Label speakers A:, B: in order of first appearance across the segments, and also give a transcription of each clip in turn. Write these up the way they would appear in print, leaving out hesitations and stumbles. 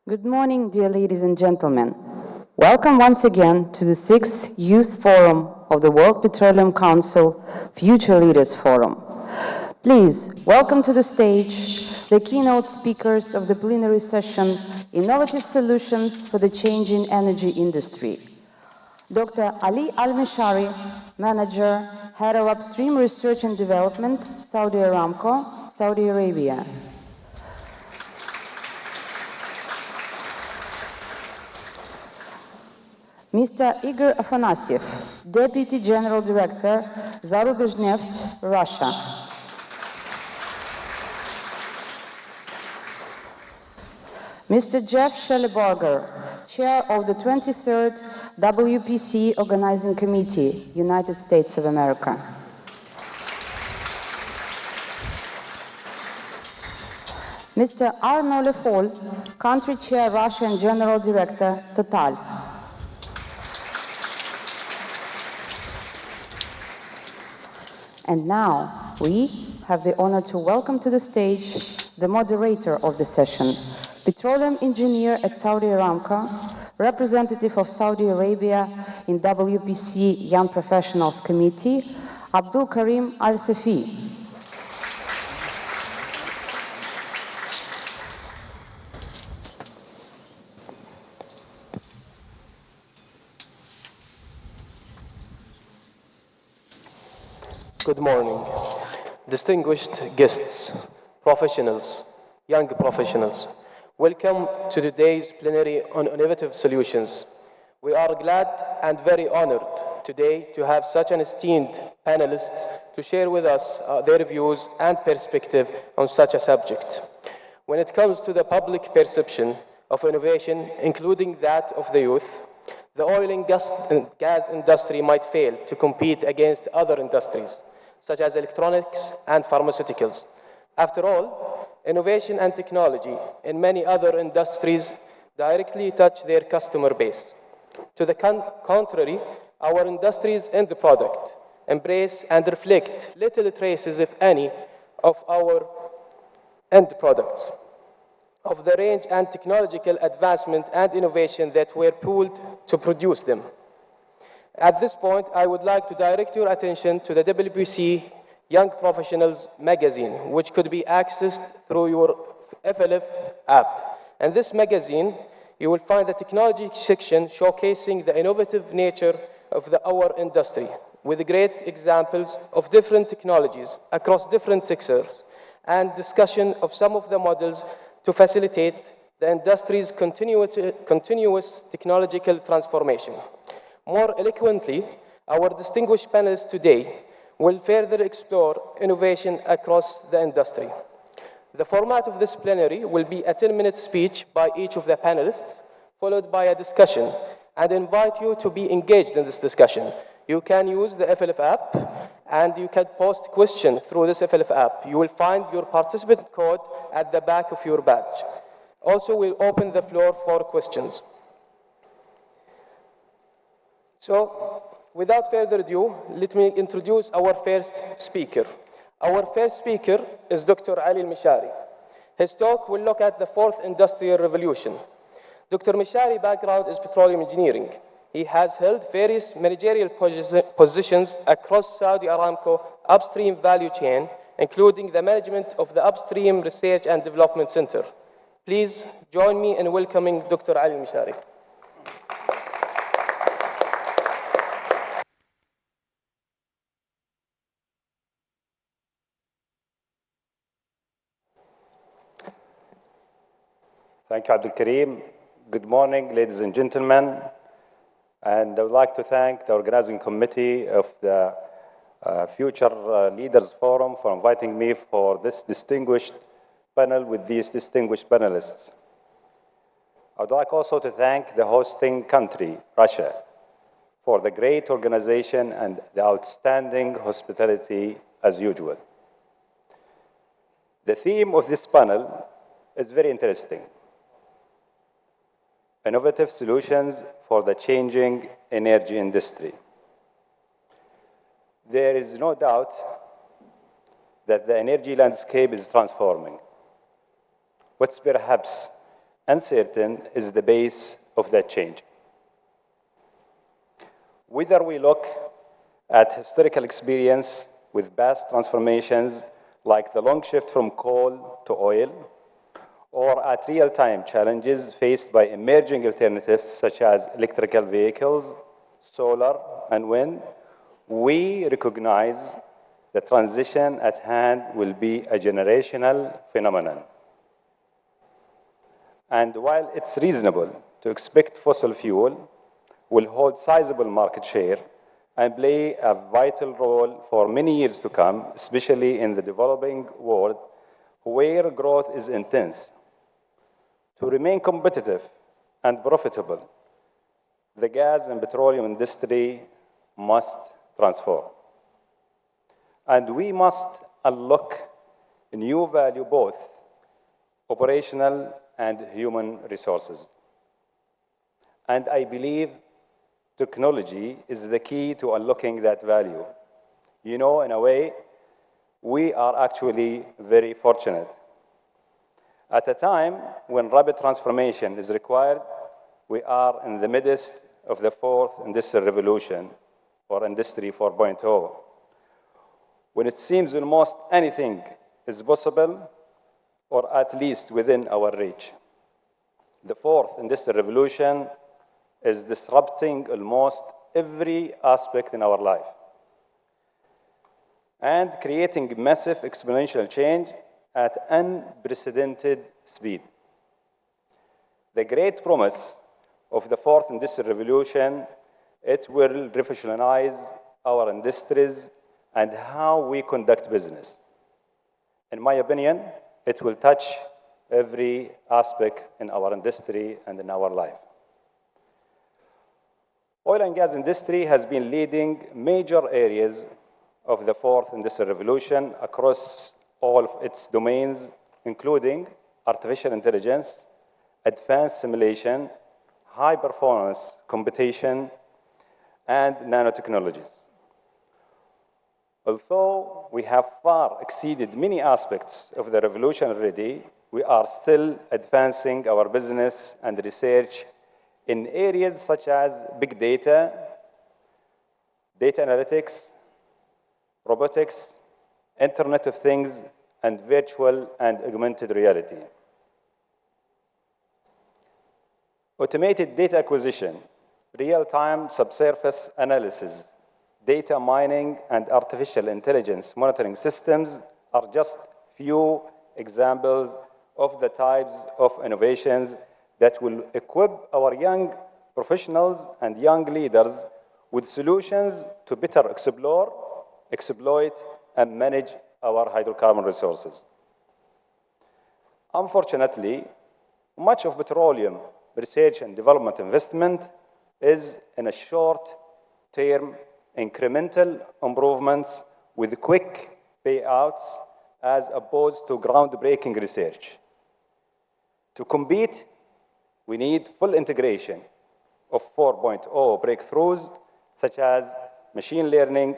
A: Good morning, dear ladies and gentlemen. Welcome once again to the 6th Youth Forum of the World Petroleum Council Future Leaders Forum. Please welcome to the stage the keynote speakers of the plenary session, Innovative Solutions for the Changing Energy Industry. Dr. Ali Al-Mishari, Manager, Head of Upstream Research and Development, Saudi Aramco, Saudi Arabia. Mr. Igor Afanasyev, Deputy General Director, Zarubezhneft, Russia. Mr. Jeff Schellebarger, Chair of the 23rd WPC Organizing Committee, United States of America. Mr. Arnaud Le Foll, Country Chair, Russia and General Director, Total. And now, we have the honor to welcome to the stage the moderator of the session, petroleum engineer at Saudi Aramco, representative of Saudi Arabia in WPC Young Professionals Committee, Abdul Karim Al-Safi.
B: Good morning, distinguished guests, professionals, young professionals. Welcome to today's plenary on innovative solutions. We are glad and very honored today to have such an esteemed panelist to share with us their views and perspective on such a subject. When it comes to the public perception of innovation, including that of the youth, the oil and gas industry might fail to compete against other industries, such as electronics and pharmaceuticals. After all, innovation and technology in many other industries directly touch their customer base. To the contrary, our industries and the product embrace and reflect little traces, if any, of our end products, of the range and technological advancement and innovation that were pooled to produce them. At this point, I would like to direct your attention to the WPC Young Professionals magazine, which could be accessed through your FLF app. In this magazine, you will find the technology section showcasing the innovative nature of our industry, with great examples of different technologies across different sectors, and discussion of some of the models to facilitate the industry's continuous technological transformation. More eloquently, our distinguished panelists today will further explore innovation across the industry. The format of this plenary will be a 10-minute speech by each of the panelists, followed by a discussion, and invite you to be engaged in this discussion. You can use the FLF app, and you can post questions through this FLF app. You will find your participant code at the back of your badge. Also, we'll open the floor for questions. So, without further ado, let me introduce our first speaker. Our first speaker is Dr. Ali Al-Mishari. His talk will look at the fourth industrial revolution. Dr. Mishari's background is petroleum engineering. He has held various managerial positions across Saudi Aramco upstream value chain, including the management of the Upstream Research and Development Center. Please join me in welcoming Dr. Ali Al-Mishari.
C: Thank you, Abdul Karim. Good morning, ladies and gentlemen. And I would like to thank the organizing committee of the Future Leaders Forum for inviting me for this distinguished panel with these distinguished panelists. I would like also to thank the hosting country, Russia, for the great organization and the outstanding hospitality as usual. The theme of this panel is very interesting. Innovative solutions for the changing energy industry. There is no doubt that the energy landscape is transforming. What's perhaps uncertain is the base of that change. Whether we look at historical experience with past transformations like the long shift from coal to oil, or at real-time challenges faced by emerging alternatives such as electrical vehicles, solar, and wind, we recognize the transition at hand will be a generational phenomenon. And while it's reasonable to expect fossil fuel will hold sizable market share and play a vital role for many years to come, especially in the developing world where growth is intense, to remain competitive and profitable, the gas and petroleum industry must transform. And we must unlock new value, both operational and human resources. And I believe technology is the key to unlocking that value. You know, in a way, we are actually very fortunate. At a time when rapid transformation is required, we are in the midst of the fourth industrial revolution, or Industry 4.0, when it seems almost anything is possible, or at least within our reach. The fourth industrial revolution is disrupting almost every aspect in our life and creating massive exponential change at unprecedented speed. The great promise of the fourth industrial revolution, it will revolutionize our industries and how we conduct business. In my opinion, it will touch every aspect in our industry and in our life. Oil and gas industry has been leading major areas of the fourth industrial revolution across all of its domains, including artificial intelligence, advanced simulation, high-performance computation, and nanotechnologies. Although we have far exceeded many aspects of the revolution already, we are still advancing our business and research in areas such as big data, data analytics, robotics, Internet of Things, and virtual and augmented reality. Automated data acquisition, real-time subsurface analysis, data mining, and artificial intelligence monitoring systems are just few examples of the types of innovations that will equip our young professionals and young leaders with solutions to better explore, exploit, and manage our hydrocarbon resources. Unfortunately, much of petroleum research and development investment is in a short-term incremental improvements with quick payouts as opposed to groundbreaking research. To compete, we need full integration of 4.0 breakthroughs such as machine learning,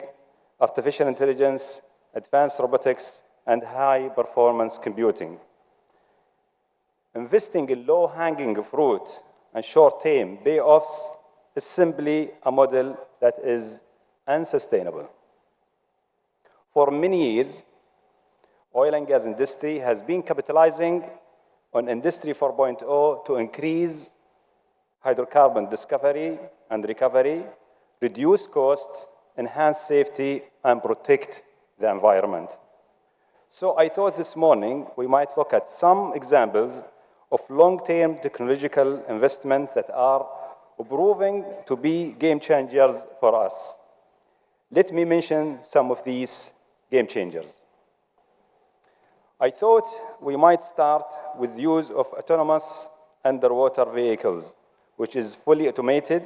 C: artificial intelligence, advanced robotics, and high-performance computing. Investing in low-hanging fruit and short-term payoffs is simply a model that is unsustainable. For many years, oil and gas industry has been capitalizing on Industry 4.0 to increase hydrocarbon discovery and recovery, reduce cost, enhance safety, and protect the environment. So I thought this morning we might look at some examples of long-term technological investment that are proving to be game changers for us. Let me mention some of these game changers. I thought we might start with the use of autonomous underwater vehicles, which is fully automated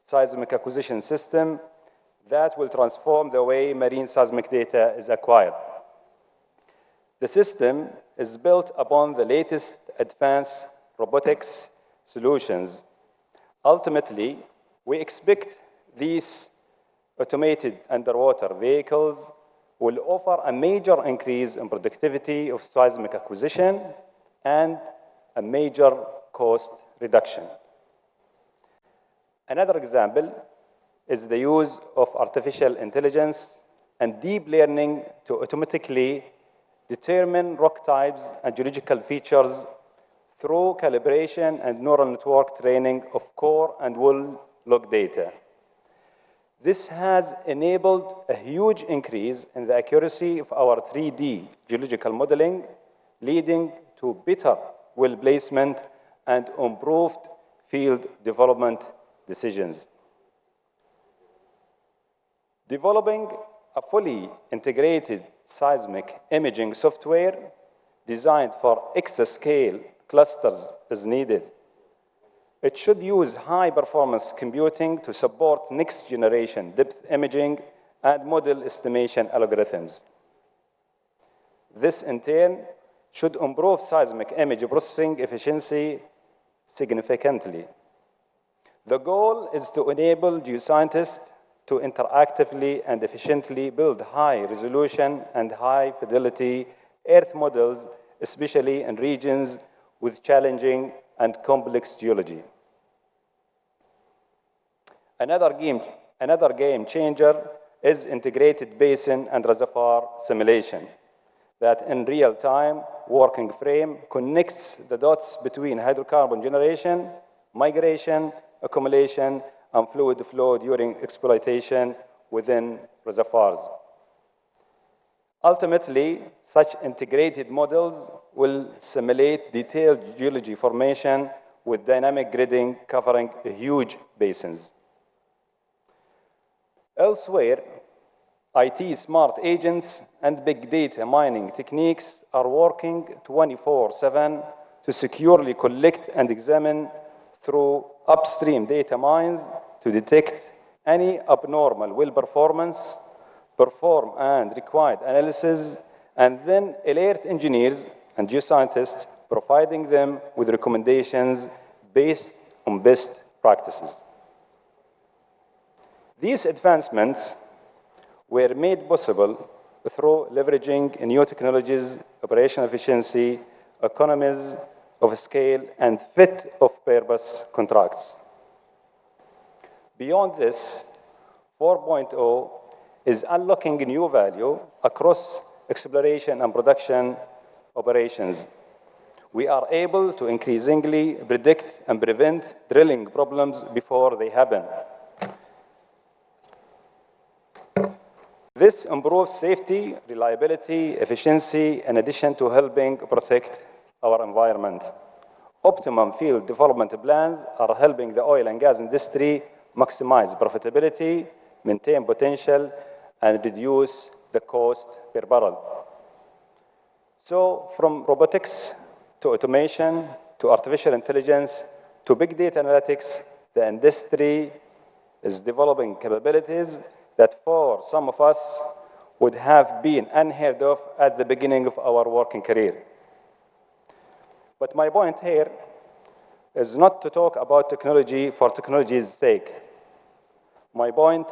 C: seismic acquisition system that will transform the way marine seismic data is acquired. The system is built upon the latest advanced robotics solutions. Ultimately, we expect these automated underwater vehicles will offer a major increase in productivity of seismic acquisition and a major cost reduction. Another example is the use of artificial intelligence and deep learning to automatically determine rock types and geological features through calibration and neural network training of core and well log data. This has enabled a huge increase in the accuracy of our 3D geological modeling, leading to better well placement and improved field development decisions. Developing a fully integrated seismic imaging software designed for exascale clusters is needed. It should use high-performance computing to support next-generation depth imaging and model estimation algorithms. This, in turn, should improve seismic image processing efficiency significantly. The goal is to enable geoscientists to interactively and efficiently build high-resolution and high-fidelity Earth models, especially in regions with challenging and complex geology. Another game changer is integrated basin and reservoir simulation that in real-time working frame connects the dots between hydrocarbon generation, migration, accumulation, and fluid flow during exploitation within reservoirs. Ultimately, such integrated models will simulate detailed geology formation with dynamic gridding covering huge basins. Elsewhere, IT smart agents and big data mining techniques are working 24/7 to securely collect and examine through upstream data mines to detect any abnormal well performance, perform and required analysis, and then alert engineers and geoscientists, providing them with recommendations based on best practices. These advancements were made possible through leveraging new technologies, operational efficiency, economies of scale, and fit-of-purpose contracts. Beyond this, 4.0 is unlocking new value across exploration and production operations. We are able to increasingly predict and prevent drilling problems before they happen. This improves safety, reliability, efficiency, in addition to helping protect our environment. Optimum field development plans are helping the oil and gas industry maximize profitability, maintain potential, and reduce the cost per barrel. So, from robotics to automation to artificial intelligence to big data analytics, the industry is developing capabilities that for some of us would have been unheard of at the beginning of our working career. But my point here is not to talk about technology for technology's sake. My point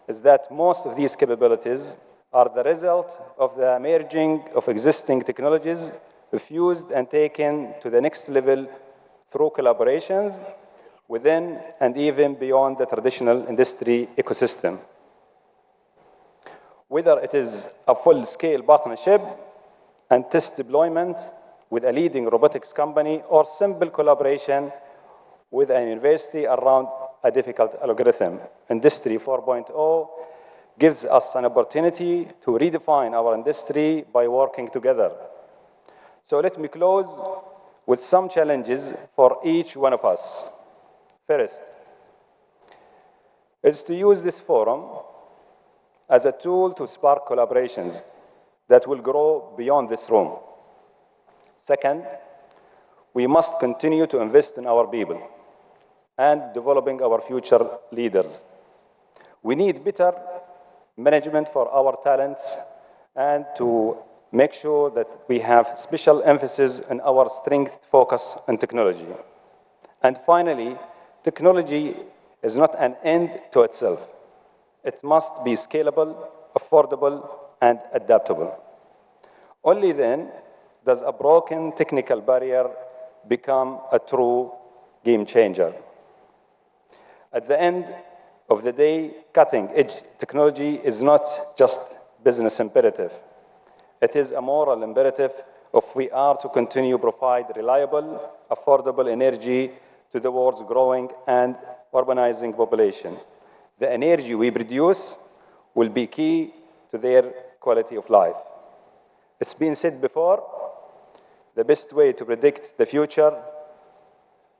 C: is that most of these capabilities are the result of the merging of existing technologies, fused and taken to the next level through collaborations within and even beyond the traditional industry ecosystem. Whether it is a full-scale partnership and test deployment with a leading robotics company or simple collaboration with a university around a difficult algorithm, Industry 4.0 gives us an opportunity to redefine our industry by working together. So let me close with some challenges for each one of us. First, is to use this forum as a tool to spark collaborations that will grow beyond this room. Second, we must continue to invest in our people and developing our future leaders. We need better management for our talents and to make sure that we have special emphasis on our strength focus on technology. And finally, technology is not an end to itself. It must be scalable, affordable, and adaptable. Only then does a broken technical barrier become a true game changer. At the end of the day, cutting-edge technology is not just business imperative. It is a moral imperative if we are to continue to provide reliable, affordable energy to the world's growing and urbanizing population. The energy we produce will be key to their quality of life. It's been said before, the best way to predict the future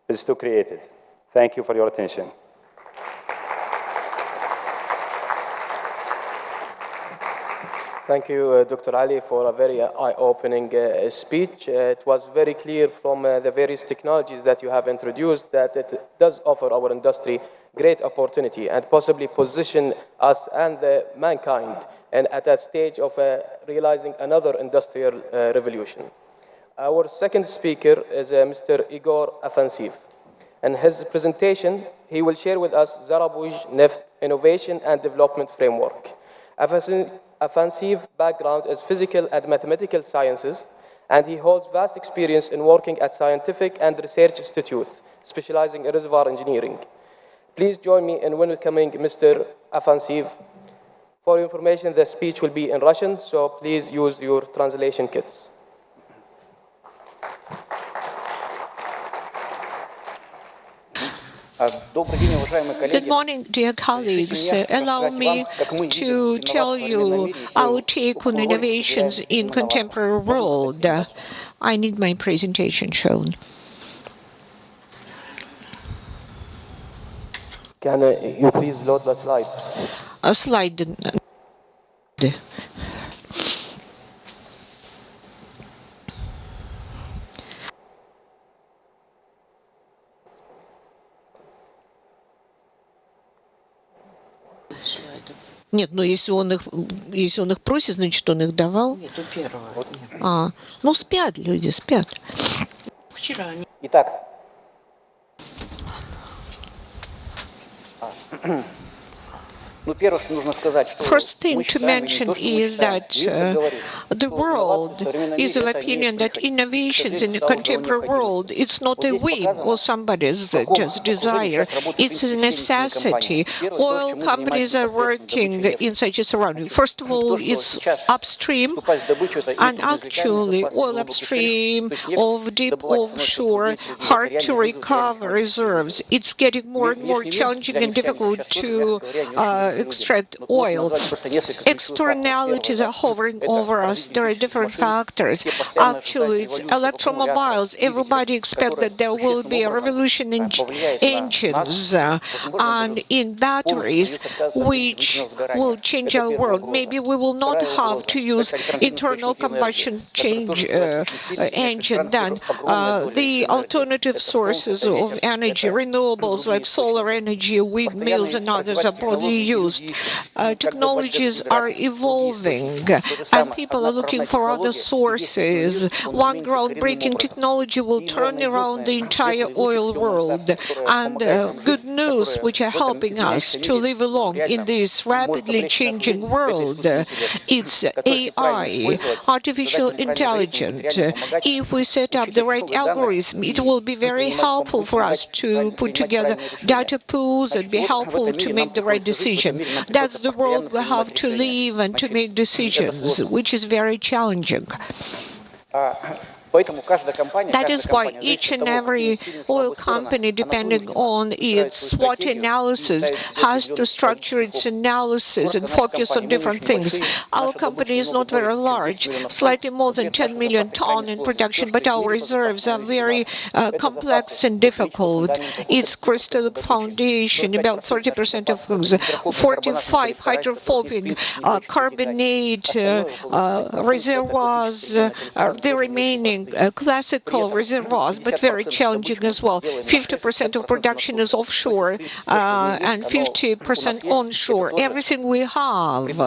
C: is to create it. Thank you for your attention.
B: Thank you, Dr. Ali, for a very eye-opening speech. It was very clear from the various technologies that you have introduced that it does offer our industry great opportunity and possibly position us and the mankind and at that stage of realizing another industrial revolution. Our second speaker is Mr. Igor Afansiv. In his presentation, he will share with us Zarabuj Neft Innovation and Development Framework. Afansiv background is physical and mathematical sciences, and he holds vast experience in working at scientific and research institutes, specializing in reservoir engineering. Please join me in welcoming Mr. Afansiv. For your information, the speech will be in Russian, so please use your translation kits.
D: Good morning, dear colleagues. Allow me to tell you our take on innovations in contemporary world. I need my presentation shown.
B: Can you please load the slides?
D: A slide. Нет, ну если он их просит, значит, он их давал.
E: Нет, у первого.
D: Ну спят люди, спят.
E: Вчера они...
B: Итак,
D: First thing to mention is that the world is of opinion that innovations in the contemporary world, it's not a whim or somebody's just desire, it's a necessity. Oil companies are working in such a surrounding. First of all, it's upstream, and actually oil upstream of deep offshore, hard to recover reserves. It's getting more and more challenging and difficult to extract oil. Externalities are hovering over us. There are different factors. Actually, it's electromobiles. Everybody expects that there will be a revolution in engines and in batteries, which will change our world. Maybe we will not have to use internal combustion engine then. The alternative sources of energy, renewables like solar energy, windmills and others are broadly used. Technologies are evolving and people are looking for other sources. One groundbreaking technology will turn around the entire oil world. And good news which are helping us to live along in this rapidly changing world, it's AI, artificial intelligence. If we set up the right algorithm, it will be very helpful for us to put together data pools and be helpful to make the right decision. That's the world we have to live and to make decisions, which is very challenging. That is why each and every oil company, depending on its SWOT analysis, has to structure its analysis and focus on different things. Our company is not very large, slightly more than 10 million tons in production, but our reserves are very complex and difficult. Its crystalline foundation, about 30% of 45 hydrophobic carbonate reservoirs, the remaining classical reservoirs, but very challenging as well. 50% of production is offshore and 50% onshore. Everything we have,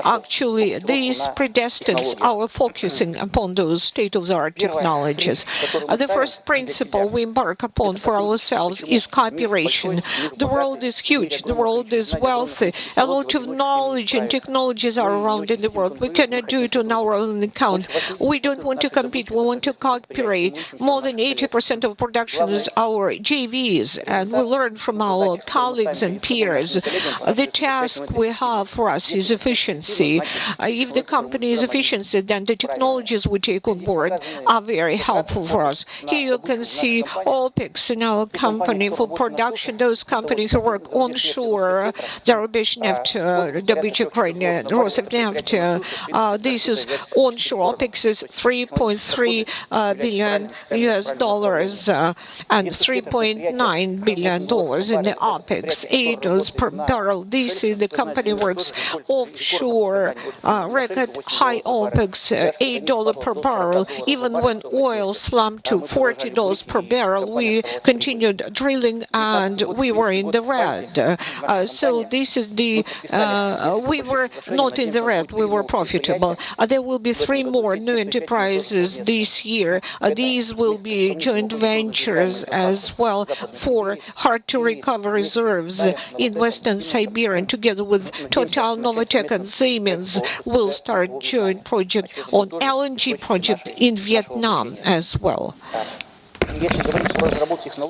D: actually, this predestines our focusing upon those state-of-the-art technologies. The first principle we embark upon for ourselves is cooperation. The world is huge. The world is wealthy. A lot of knowledge and technologies are around in the world. We cannot do it on our own account. We don't want to compete. We want want to cooperate. More than 80% of production is our JVs, and we learn from our colleagues and peers. The task we have for us is efficiency. If the company is efficient, then the technologies we take on board are very helpful for us. Here you can see OPEX in our company for production. Those companies who work onshore, Zarubezhneft, Dobych Ukraine, Rosneft, this is onshore. OPEX is $3.3 billion and $3.9 billion in the OPEX, $8 per barrel. This is the company works offshore, record high OPEX, $8 per barrel. Even when oil slumped to $40 per barrel, we continued drilling and we were in the red. So this is the, we were not in the red, we were profitable. There will be 3 more new enterprises this year. These will be joint ventures as well for hard-to-recover reserves in Western Siberia. And together with Total, Novatek, and Siemens, will start joint project on LNG project in Vietnam as well.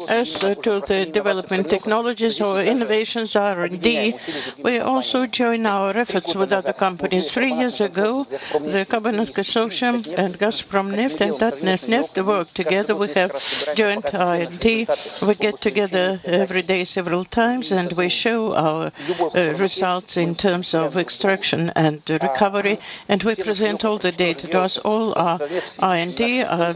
F: As to the development technologies or innovations, R&D, we also join our efforts with other companies. 3 years ago, the Cabinet Consortium and Gazprom Neft and Tatneft work together. We have joint R&D. We get together every day several times, and we show our results in terms of extraction and recovery, and we present all the data to us. All our R&D are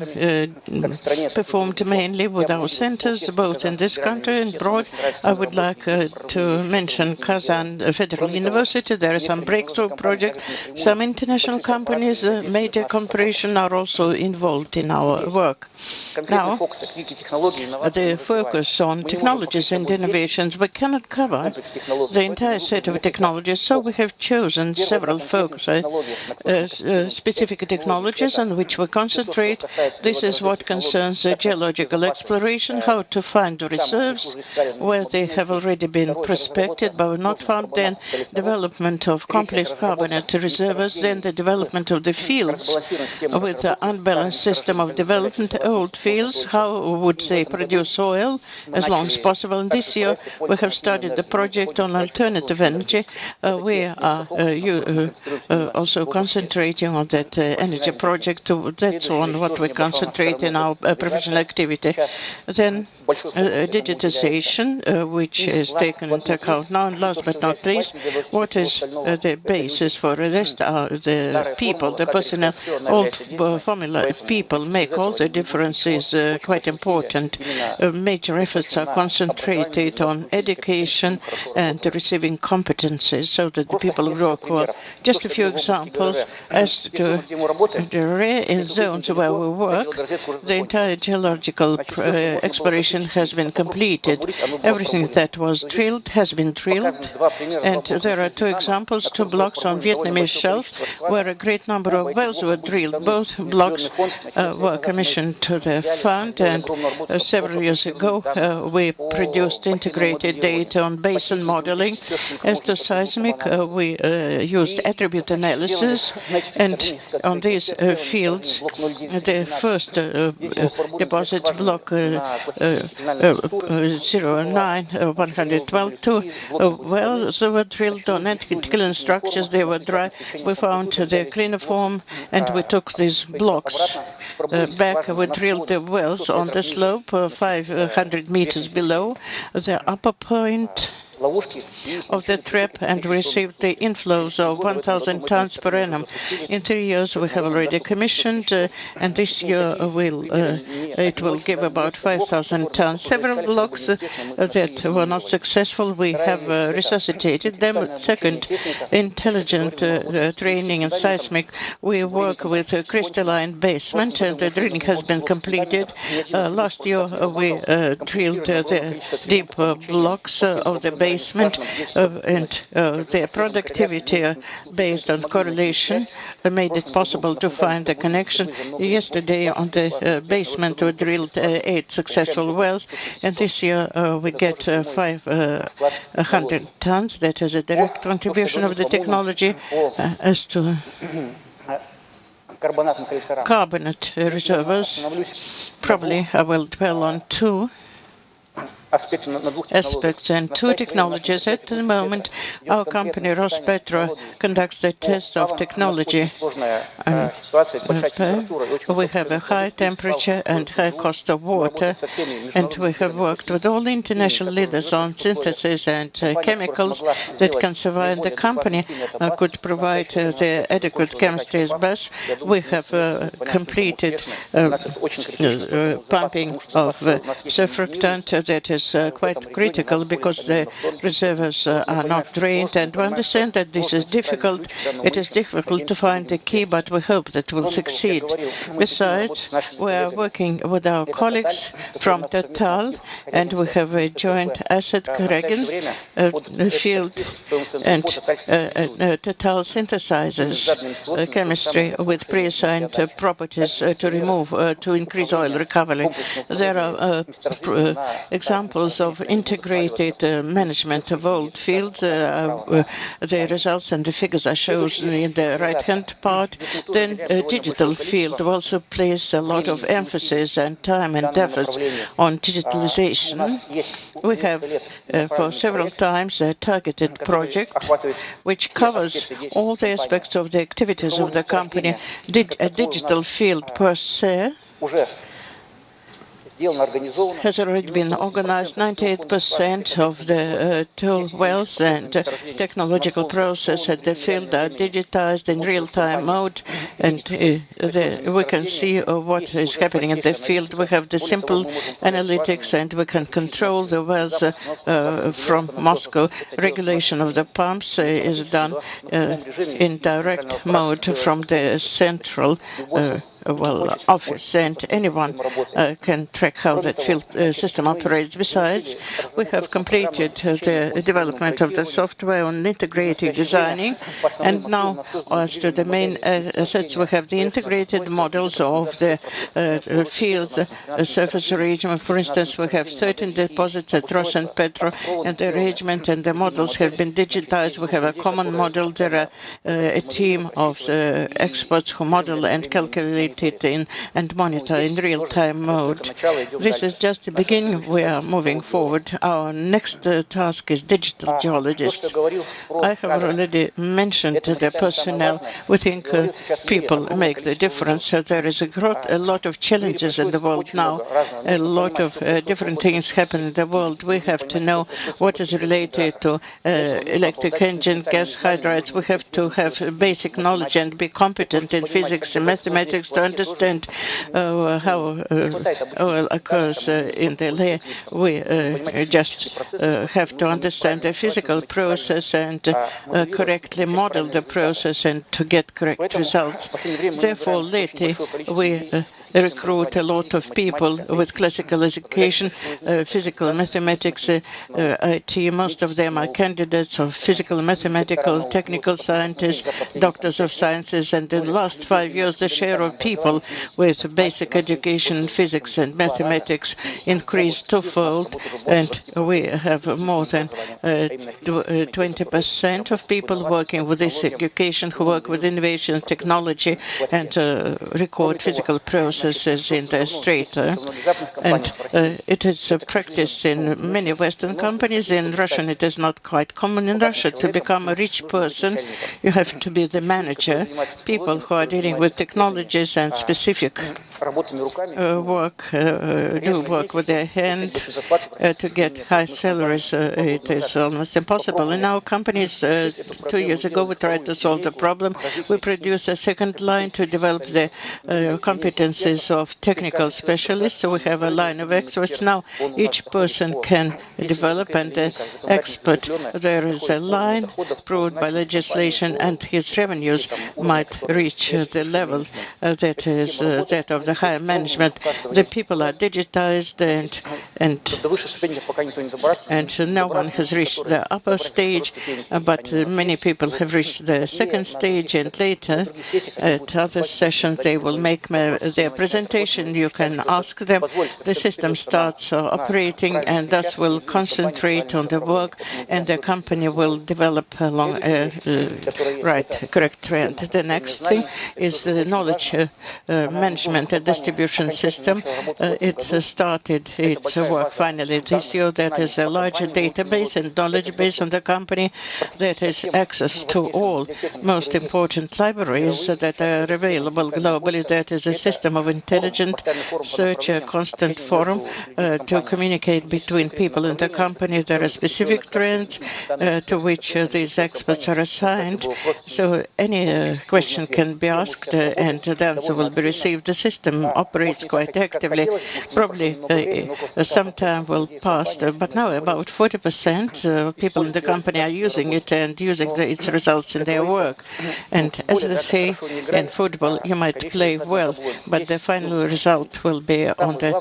F: performed mainly with our centers, both in this country and abroad. I would like to mention Kazan Federal University. There are some breakthrough projects. Some international companies, major corporations are also involved in our work. Now, the focus on technologies and innovations, we cannot cover the entire set of technologies, so we have chosen several focus specific technologies on which we concentrate. This is what concerns geological exploration, how to find reserves where they have already been prospected but were not found, then development of complex carbonate reserves, then the development of the fields with an unbalanced system of development, old fields, how would they produce oil as long as possible. And this year we have started the project on alternative energy. We are also concentrating on that energy project. That's on what we concentrate in our professional activity. Then digitization, which is taken into account now. And last but not least, what is the basis for this? The people, the personnel, old formula people make all the differences quite important. Major efforts are concentrated on education and receiving competencies so that the people work well. Just a few examples as to the rare zones where we work. The entire geological exploration has been completed. Everything that was drilled has been drilled. And there are 2 examples, 2 blocks on Vietnamese shelf where a great number of wells were drilled. Both blocks were commissioned to the fund, and several years ago we produced integrated data on basin modeling. As to seismic, we used attribute analysis, and on these fields, the first deposit block 09-112, 2 wells were drilled on anticline structures. They were dry. We found the cliniform, and we took these blocks back. We drilled the wells on the slope 500 meters below the upper point of the trap and received the inflows of 1,000 tons per annum. In 3 years, we have already commissioned, and this year it will give about 5,000 tons. Several blocks that were not successful, we have resuscitated them. Second, intelligent training and seismic. We work with a crystalline basement, and the drilling has been completed. Last year, we drilled the deep blocks of the basement, and their productivity based on correlation made it possible to find a connection. Yesterday on the basement we drilled 8 successful wells, and this year we get 500 tons. That is a direct contribution of the technology. As to carbonate reservoirs. Probably I will dwell on two aspects and two technologies. At the moment, our company, Rospetro, conducts the test of technology. We have a high temperature and high cost of water, and we have worked with all international leaders on synthesis and chemicals that can survive. The company could provide the adequate chemistries, but we have completed pumping of surfactant that is quite critical because the reservoirs are not drained, and we understand that this is difficult. It is difficult to find the key, but we hope that we'll succeed. Besides, we are working with our colleagues from Total, and we have a joint asset Karagan field, and Total synthesizes chemistry with pre-assigned properties to increase oil recovery. There are examples of integrated management of old fields. The results and the figures are shown in the right-hand part. Then digital field also places a lot of emphasis and time and effort on digitalization. We have for several times a targeted project which covers all the aspects of the activities of the company. A digital field per se has already been organized. 98% of the tool wells and technological process at the field are digitized in real-time mode, and we can see what is happening in the field. We have the simple analytics, and we can control the wells from Moscow. Regulation of the pumps is done in direct mode from the central office, and anyone can track how that field system operates. Besides, we have completed the development of the software on integrated designing, and now as to the main assets, we have the integrated models of the fields surface arrangement. For instance, we have 13 deposits at Ros and Petro, and the arrangement and the models have been digitized. We have a common model. There are a team of experts who model and calculate it in and monitor in real-time mode. This is just the beginning. We are moving forward. Our next task is digital geologists. I have already mentioned the personnel. We think people make the difference. There is a lot of challenges in the world now. A lot of different things happen in the world. We have to know what is related to electric engine, gas hydrates. We have to have basic knowledge and be competent in physics and mathematics to understand how oil occurs in the layer. We just have to understand the physical process and correctly model the process and to get correct results. Therefore, lately, we recruit a lot of people with classical education, physical mathematics, IT. Most of them are candidates of physical, mathematical, technical scientists, doctors of sciences, and in the last 5 years, the share of people with basic education, physics and mathematics increased twofold, and we have more than 20% of people working with this education who work with innovation and technology and record physical processes in the street. And it is practiced in many Western companies. In Russia, it is not quite common in Russia. To become a rich person, you have to be the manager. People who are dealing with technologies and specific work with their hand to get high salaries. It is almost impossible. In our companies, 2 years ago, we tried to solve the problem. We produced a second line to develop the competencies of technical specialists. So we have a line of experts. Now each person can develop and expert. There is a line approved by legislation, and his revenues might reach the level. The that is that of the higher management. The people are digitized and no one has reached the upper stage, but many people have reached the second stage, and later at other sessions they will make their presentation. You can ask them. The system starts operating and thus will concentrate on the work, and the company will develop along a correct trend. The next thing is the knowledge management and distribution system. It started its work finally this year. That is a larger database and knowledge base on the company that has access to all most important libraries that are available globally. That is a system of intelligent search, a constant forum to communicate between people in the company. There are specific trends to which these experts are assigned. So any question can be asked and the answer will be received. The system operates quite actively. Probably some time will pass, but now about 40% of people in the company are using it and using its results in their work. And as they say in football, you might play well, but the final result will be on the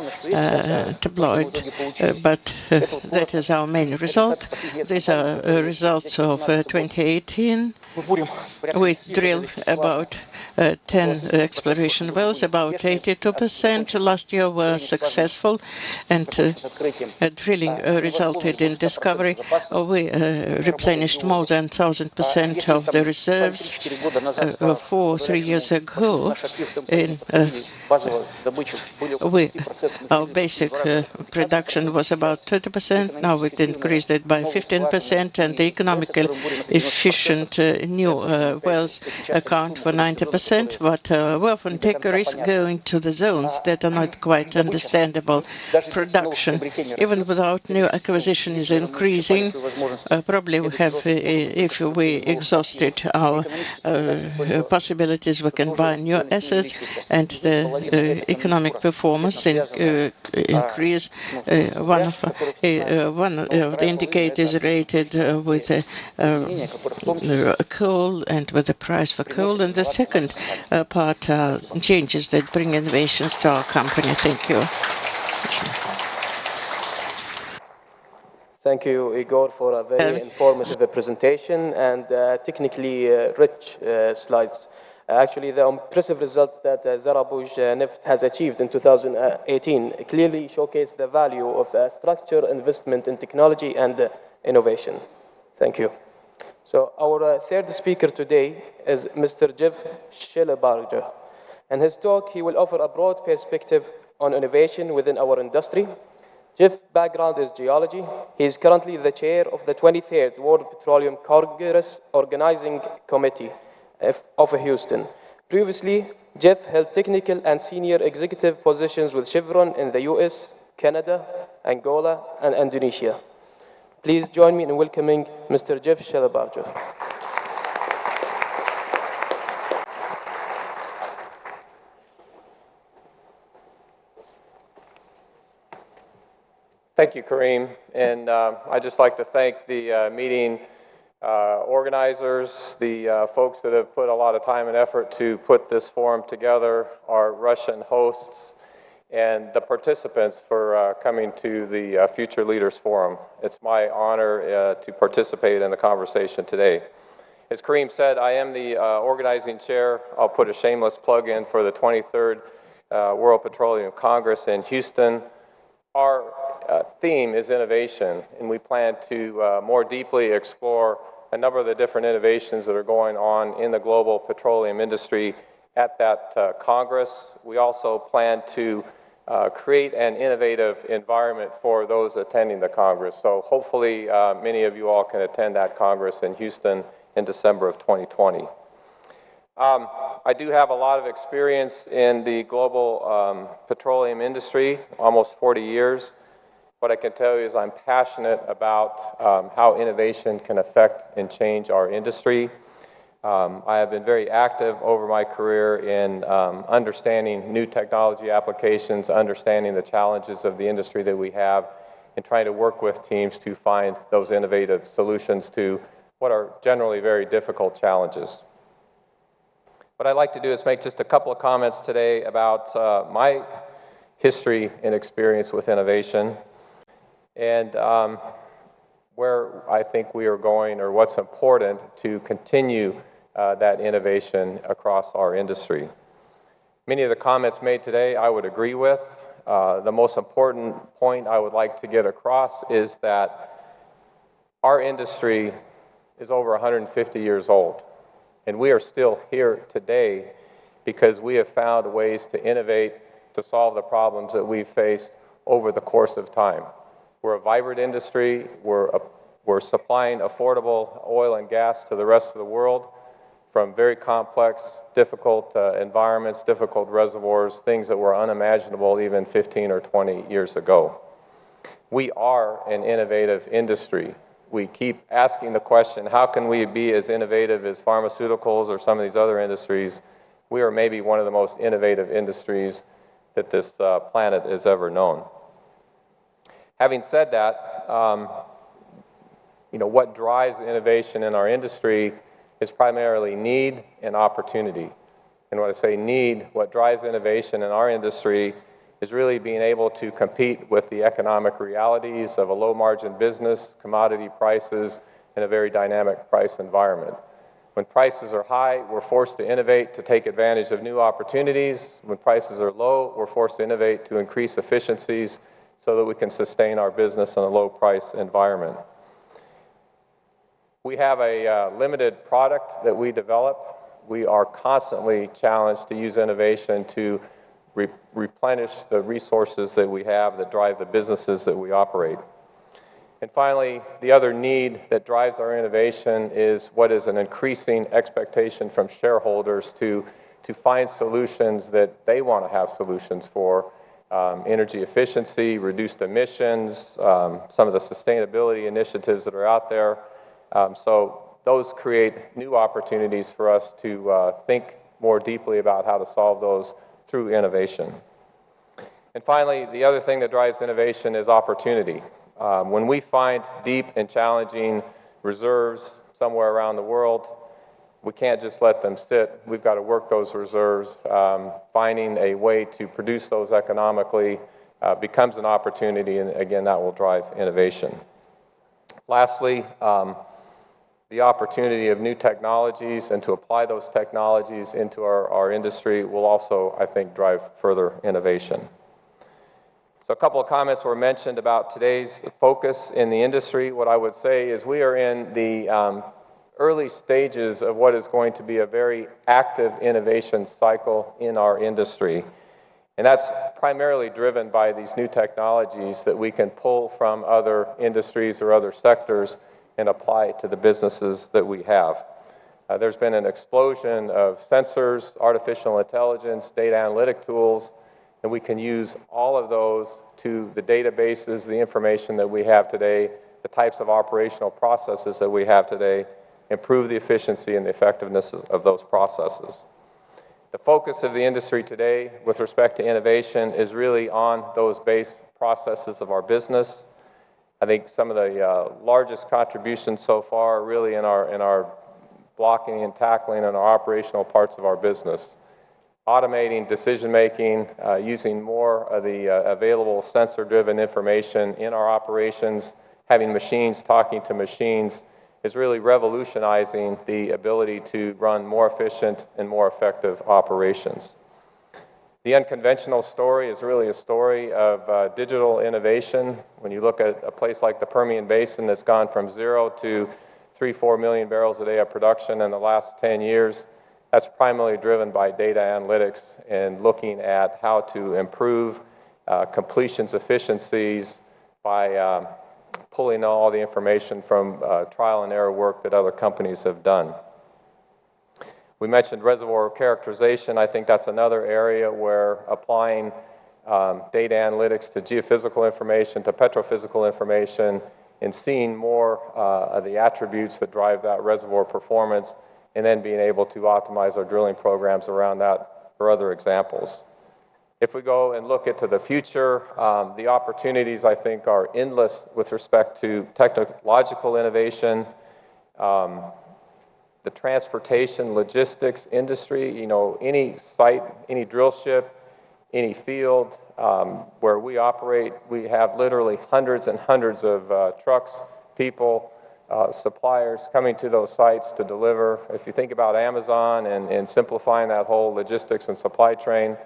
F: tabloid. But that is our main result. These are results of 2018. We drilled about 10 exploration wells, about 82% last year were successful, and drilling resulted in discovery. We replenished more than 1,000% of the reserves. 3 years ago, our basic production was about 30%. Now we increased it by 15%, and the economically efficient new wells account for 90%. But we often take a risk going to the zones that are not quite understandable. Production, even without new acquisition, is increasing. Probably we have, if we exhausted our possibilities, we can buy new assets, and the economic performance increase. One of the indicators rated with coal and with the price for coal, and the second part are changes that bring innovations to our company. Thank you.
B: Thank you, Igor, for a very informative presentation and technically rich slides. Actually, the impressive result that Zarabuj Neft has achieved in 2018 clearly showcased the value of structured investment in technology and innovation. Thank you. So our third speaker today is Mr. Jeff Shillebarger. In his talk, he will offer a broad perspective on innovation within our industry. Jeff's background is geology. He is currently the chair of the 23rd World Petroleum Congress Organizing Committee of Houston. Previously, Jeff held technical and senior executive positions with Chevron in the US, Canada, Angola, and Indonesia. Please join me in welcoming Mr. Jeff Shillebarger.
G: Thank you, Kareem. And I'd just like to thank the meeting organizers, the folks that have put a lot of time and effort to put this forum together, our Russian hosts, and the participants for coming to the Future Leaders Forum. It's my honor to participate in the conversation today. As Kareem said, I am the organizing chair. I'll put a shameless plug in for the 23rd World Petroleum Congress in Houston. Our theme is innovation, and we plan to more deeply explore a number of the different innovations that are going on in the global petroleum industry at that Congress. We also plan to create an innovative environment for those attending the Congress. So hopefully many of you all can attend that Congress in Houston in December of 2020. I do have a lot of experience in the global petroleum industry, almost 40 years. What I can tell you is I'm passionate about how innovation can affect and change our industry. I have been very active over my career in understanding new technology applications, understanding the challenges of the industry that we have, and trying to work with teams to find those innovative solutions to what are generally very difficult challenges. What I'd like to do is make just a couple of comments today about my history and experience with innovation and where I think we are going or what's important to continue that innovation across our industry. Many of the comments made today I would agree with. The most important point I would like to get across is that our industry is over 150 years old, and we are still here today because we have found ways to innovate to solve the problems that we've faced over the course of time. We're a vibrant industry. We're supplying affordable oil and gas to the rest of the world from very complex, difficult environments, difficult reservoirs, things that were unimaginable even 15 or 20 years ago. We are an innovative industry. We keep asking the question, how can we be as innovative as pharmaceuticals or some of these other industries? We are maybe one of the most innovative industries that this planet has ever known. Having said that, what drives innovation in our industry is primarily need and opportunity. And when I say need, what drives innovation in our industry is really being able to compete with the economic realities of a low-margin business, commodity prices, and a very dynamic price environment. When prices are high, we're forced to innovate to take advantage of new opportunities. When prices are low, we're forced to innovate to increase efficiencies so that we can sustain our business in a low-price environment. We have a limited product that we develop. We are constantly challenged to use innovation to replenish the resources that we have that drive the businesses that we operate. And finally, the other need that drives our innovation is what is an increasing expectation from shareholders to find solutions that they want to have solutions for. Energy efficiency, reduced emissions, some of the sustainability initiatives that are out there. So those create new opportunities for us to think more deeply about how to solve those through innovation. And finally, the other thing that drives innovation is opportunity. When we find deep and challenging reserves somewhere around the world, we can't just let them sit. We've got to work those reserves. Finding a way to produce those economically becomes an opportunity, and again, that will drive innovation. Lastly, the opportunity of new technologies and to apply those technologies into our industry will also, I think, drive further innovation. So a couple of comments were mentioned about today's focus in the industry. What I would say is we are in the early stages of what is going to be a very active innovation cycle in our industry. And that's primarily driven by these new technologies that we can pull from other industries or other sectors and apply to the businesses that we have. There's been an explosion of sensors, artificial intelligence, data analytic tools, and we can use all of those to the databases, the information that we have today, the types of operational processes that we have today, improve the efficiency and the effectiveness of those processes. The focus of the industry today with respect to innovation is really on those base processes of our business. I think some of the largest contributions so far are really in our blocking and tackling and our operational parts of our business. Automating decision-making, using more of the available sensor-driven information in our operations, having machines talking to machines is really revolutionizing the ability to run more efficient and more effective operations. The unconventional story is really a story of digital innovation. When you look at a place like the Permian Basin that's gone from 0 to 3-4 million barrels a day of production in the last 10 years, that's primarily driven by data analytics and looking at how to improve completions efficiencies by pulling all the information from trial and error work that other companies have done. We mentioned reservoir characterization. I think that's another area where applying data analytics to geophysical information, to petrophysical information, and seeing more of the attributes that drive that reservoir performance, and then being able to optimize our drilling programs around that are other examples. If we go and look into the future, the opportunities, I think, are endless with respect to technological innovation. The the transportation, logistics industry. You know, any site, any drill ship, any field where we operate, we have literally hundreds and hundreds of trucks, people, suppliers coming to those sites to deliver. If you think about Amazon and simplifying that whole logistics and supply chain,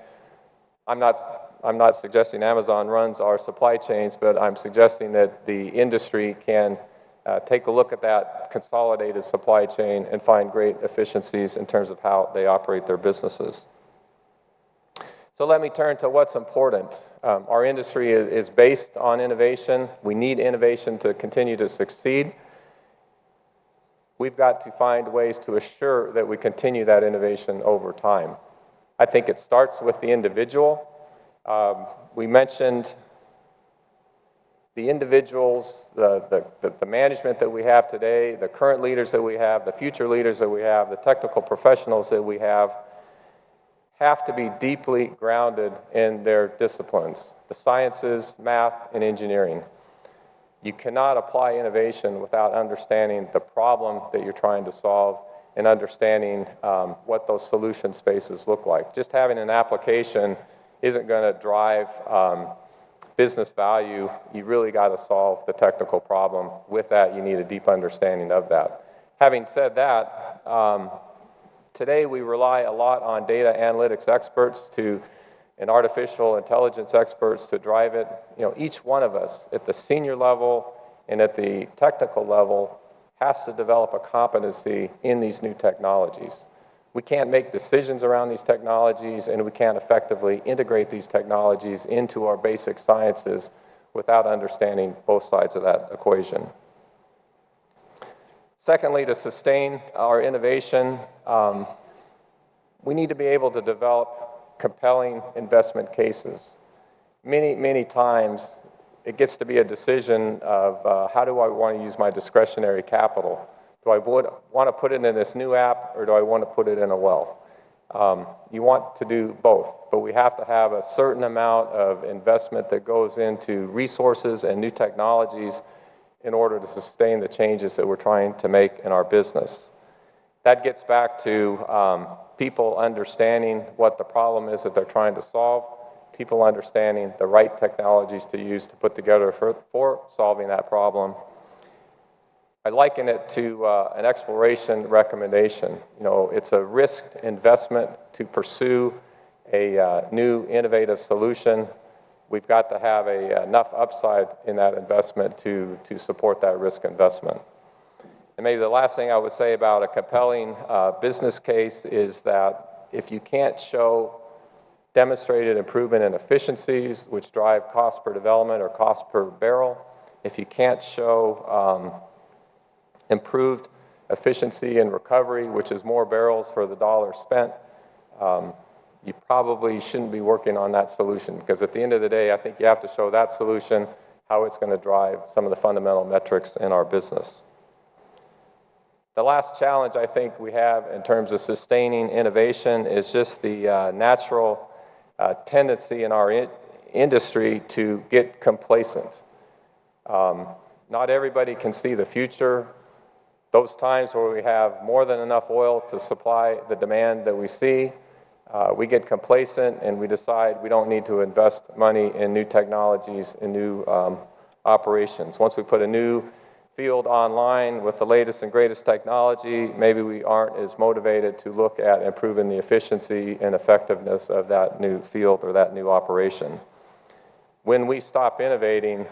G: I'm not suggesting Amazon runs our supply chains, but I'm suggesting that the industry can take a look at that consolidated supply chain and find great efficiencies in terms of how they operate their businesses. So let me turn to what's important. Our industry is based on innovation. We need innovation to continue to succeed. We've got to find ways to assure that we continue that innovation over time. I think it starts with the individual. We mentioned the individuals, the management that we have today, the current leaders that we have, the future leaders that we have, the technical professionals that we have to be deeply grounded in their disciplines, the sciences, math, and engineering. You cannot apply innovation without understanding the problem that you're trying to solve and understanding what those solution spaces look like. Just having an application isn't going to drive business value. You really got to solve the technical problem. With that, you need a deep understanding of that. Having said that, today we rely a lot on data analytics experts and artificial intelligence experts to drive it. You know, each one of us at the senior level and at the technical level has to develop a competency in these new technologies. We can't make decisions around these technologies, and we can't effectively integrate these technologies into our basic sciences without understanding both sides of that equation. Secondly, to sustain our innovation, we need to be able to develop compelling investment cases. Many times, it gets to be a decision of how do I want to use my discretionary capital? Do I want to put it in this new app, or do I want to put it in a well? You want to do both, but we have to have a certain amount of investment that goes into resources and new technologies in order to sustain the changes that we're trying to make in our business. That gets back to people understanding what the problem is that they're trying to solve, people understanding the right technologies to use to put together for solving that problem. I liken it to an exploration recommendation. You know, it's a risked investment to pursue a new innovative solution. We've got to have enough upside in that investment to support that risk investment. And maybe the last thing I would say about a compelling business case is that if you can't show demonstrated improvement in efficiencies, which drive cost per development or cost per barrel, if you can't show improved efficiency and recovery, which is more barrels for the dollar spent, you probably shouldn't be working on that solution, because at the end of the day, I think you have to show that solution, how it's going to drive some of the fundamental metrics in our business. The last challenge I think we have in terms of sustaining innovation is just the natural tendency in our industry to get complacent. Not everybody can see the future. Those times where we have more than enough oil to supply the demand that we see, we get complacent and we decide we don't need to invest money in new technologies and new operations. Once we put a new field online with the latest and greatest technology, maybe we aren't as motivated to look at improving the efficiency and effectiveness of that new field or that new operation. When we stop innovating,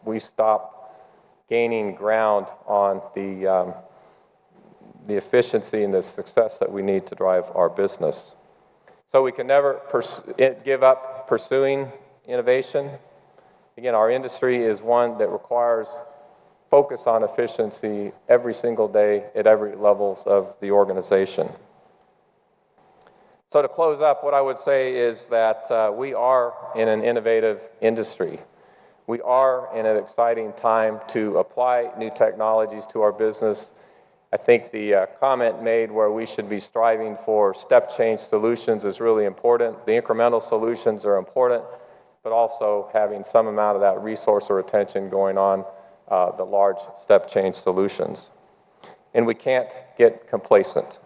G: we stop gaining ground on the efficiency and the success that we need to drive our business. So we can never give up pursuing innovation. Again, our industry is one that requires focus on efficiency every single day at every levels of the organization. So to close up, what I would say is that we are in an innovative industry. We are in an exciting time to apply new technologies to our business. I think the comment made where we should be striving for step change solutions is really important. The incremental solutions are important, but also having some amount of that resource or attention going on the large step change solutions. and we can't get complacent.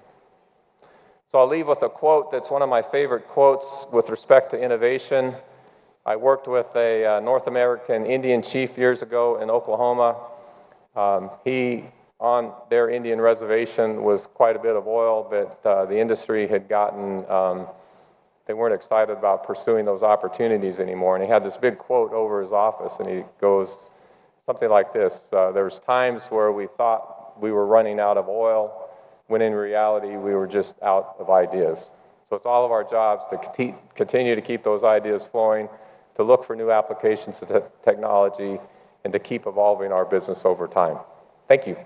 G: So I'll leave with a quote that's one of my favorite quotes with respect to innovation. I worked with a North American Indian chief years ago in Oklahoma. He, on their Indian reservation, was quite a bit of oil, but the industry had gotten, they weren't excited about pursuing those opportunities anymore. And he had this big quote over his office, and he goes something like this: there's times where we thought we were running out of oil, when in reality we were just out of ideas. So it's all of our jobs to continue to keep those ideas flowing, to look for new applications of technology, and to keep evolving our business over time. Thank you.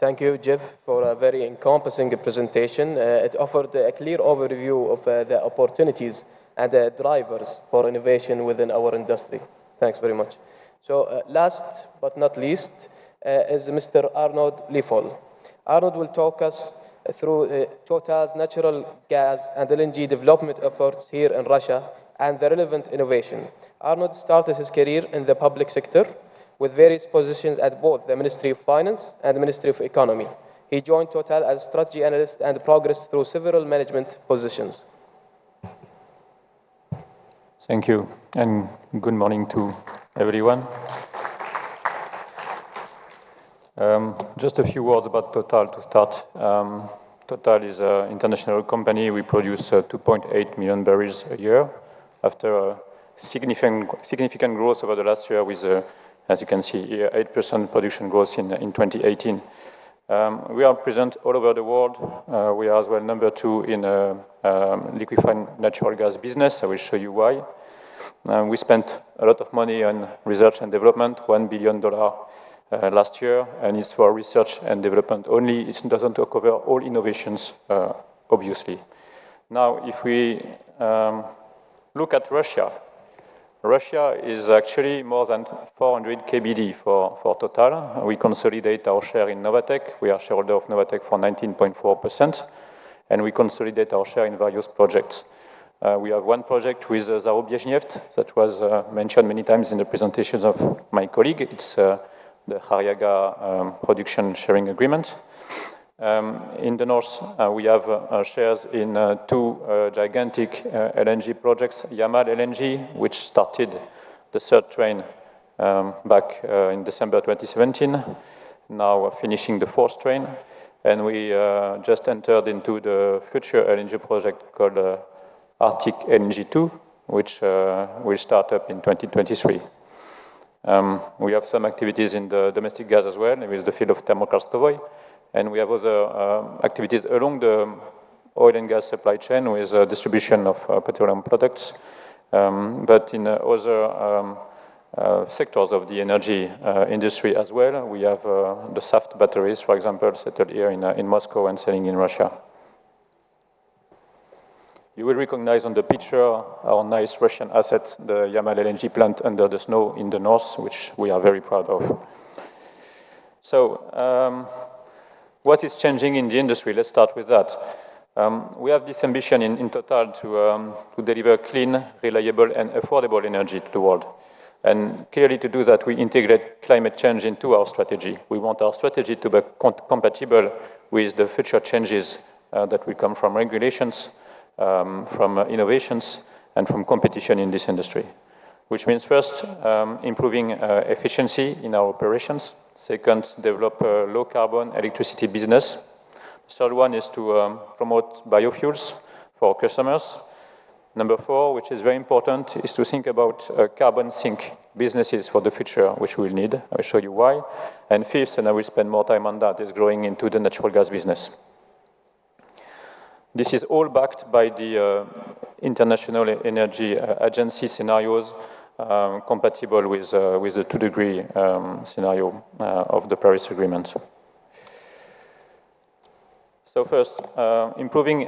B: Thank you, Jeff, for a very encompassing presentation. It offered a clear overview of the opportunities and the drivers for innovation within our industry. Thanks very much. So last but not least is Mr. Arnold Liefel. Arnold will talk us through Total's natural gas and LNG development efforts here in Russia and the relevant innovation. Arnold started his career in the public sector with various positions at both the Ministry of Finance and the Ministry of Economy. He joined Total as strategy analyst and progressed through several management positions.
H: Thank you, and good morning to everyone. Just a few words about Total to start. Total is an international company. We produce 2.8 million barrels a year after a significant growth over the last year with, as you can see here, 8% production growth in 2018. We are present all over the world. We are as well number 2 in liquefied natural gas business. I will show you why. We spent a lot of money on research and development, $1 billion last year, and it's for research and development only. It doesn't cover all innovations, obviously. Now, if we look at Russia, Russia is actually more than 400 KBD for Total. We consolidate our share in Novatek. We are shareholder of Novatek for 19.4%, and we consolidate our share in various projects. We have one project with Zarubezhneft that was mentioned many times in the presentations of my colleague. It's the Kharyaga production sharing agreement. In the north, we have shares in 2 gigantic LNG projects, Yamal LNG, which started the 3rd train back in December 2017, now finishing the 4th train. And we just entered into the future LNG project called Arctic LNG 2, which will start up in 2023. We have some activities in the domestic gas as well, with the field of Thermokarstovoy. And we have other activities along the oil and gas supply chain with distribution of petroleum products. But in other sectors of the energy industry as well, we have the Saft batteries, for example, settled here in Moscow and selling in Russia. You will recognize on the picture our nice Russian asset, the Yamal LNG plant under the snow in the north, which we are very proud of. So, what is changing in the industry? Let's start with that. We have this ambition in Total to deliver clean, reliable, and affordable energy to the world. And clearly to do that, we integrate climate change into our strategy. We want our strategy to be compatible with the future changes that will come from regulations, from innovations, and from competition in this industry. Which means first, improving efficiency in our operations. Second, develop a low-carbon electricity business. The third one is to promote biofuels for our customers. Number 4, which is very important, is to think about carbon sink businesses for the future, which we will need. I will show you why. And fifth, and I will spend more time on that, is growing into the natural gas business. This is all backed by the International Energy Agency scenarios compatible with the 2-degree scenario of the Paris Agreement. So first, improving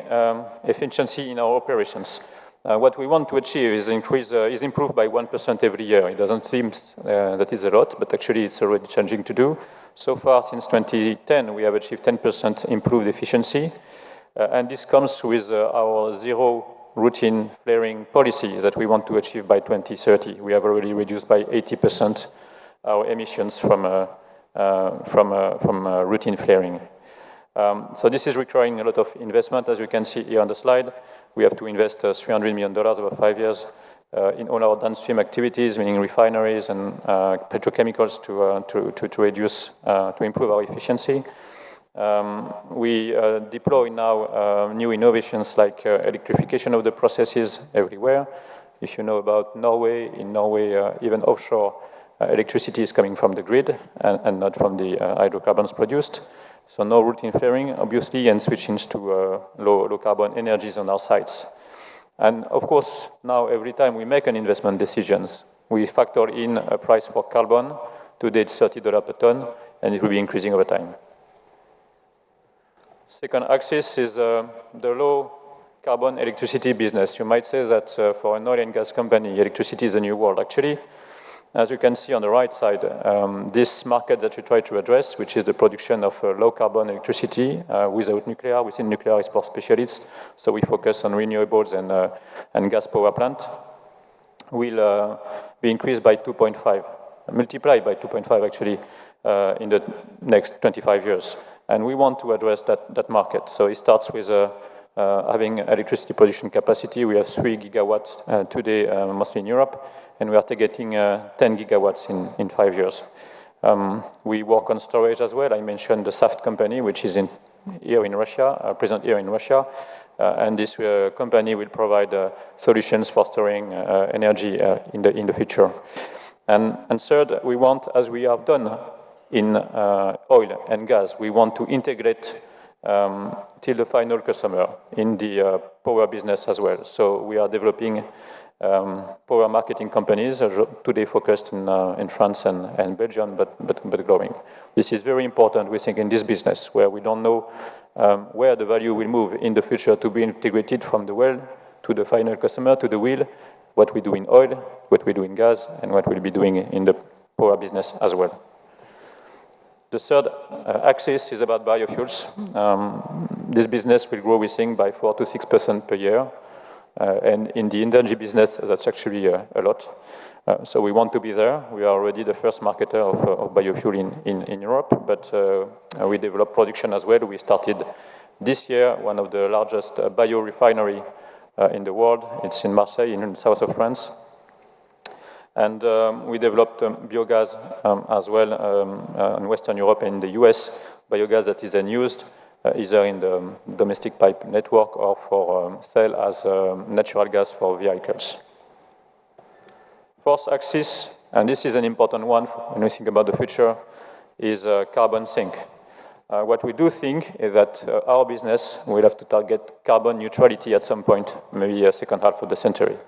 H: efficiency in our operations. What we want to achieve is improve by 1% every year. It doesn't seem that is a lot, but actually it's already changing to do. So far, since 2010, we have achieved 10% improved efficiency. And this comes with our zero routine flaring policy that we want to achieve by 2030. We have already reduced by 80% our emissions from routine flaring. So this is requiring a lot of investment, as you can see here on the slide. We have to invest $300 million over 5 years in all our downstream activities, meaning refineries and petrochemicals to reduce, to improve our efficiency. We deploy now new innovations like electrification of the processes everywhere. If you know about Norway, in Norway, even offshore electricity is coming from the grid and not from the hydrocarbons produced. So no routine flaring, obviously, and switching to low carbon energies on our sites. And of course, now every time we make an investment decisions, we factor in a price for carbon. Today it's $30 per ton, and it will be increasing over time. Second axis is the low carbon electricity business. You might say that for an oil and gas company, electricity is a new world. Actually, as you can see on the right side, this market that we try to address, which is the production of low carbon electricity without nuclear, within nuclear is for specialists, so we focus on renewables and gas power plant, will be increased by 2.5, multiplied by 2.5 actually in the next 25 years. And we want to address that market. So it starts with having electricity production capacity. We have 3 gigawatts today, mostly in Europe, and we are targeting 10 gigawatts in 5 years. We work on storage as well. I mentioned the SAFT company, which is here in Russia, present here in Russia, and this company will provide solutions for storing energy in the future. And third, we want, as we have done in oil and gas, we want to integrate till the final customer in the power business as well. So we are developing power marketing companies, today focused in France and Belgium, but growing. This is very important, we think, in this business, where we don't know where the value will move in the future to be integrated from the well to the final customer, to the wheel, what we do in oil, what we do in gas, and what we'll be doing in the power business as well. The third axis is about biofuels. This business will grow, we think, by 4 to 6% per year. And in the energy business, that's actually a lot. So we want to be there. We are already the first marketer of biofuel in Europe, but we develop production as well. We started this year one of the largest biorefinery in the world. It's in Marseille, in the south of France. And we developed biogas as well in Western Europe and in the US, biogas that is then used either in the domestic pipe network or for sale as natural gas for vehicles. Fourth axis, and this is an important one when we think about the future, is carbon sink. What we do think is that our business will have to target carbon neutrality at some point, maybe second half of the century.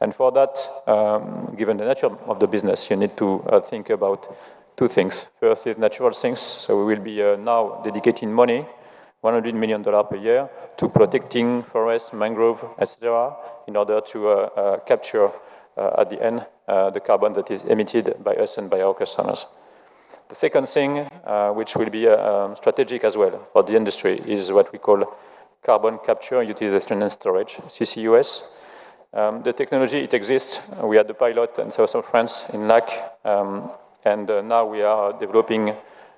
H: And for that, given the nature of the business, you need to think about two things. First is natural sinks. So we will be now dedicating money, $100 million per year, to protecting forests, mangrove, etc., in order to capture at the end the carbon that is emitted by us and by our customers. The second thing, which will be strategic as well for the industry, is what we call carbon capture, utilization, and storage, CCUS. The technology, it exists. We had the pilot in south of France, in Lac, and now we are developing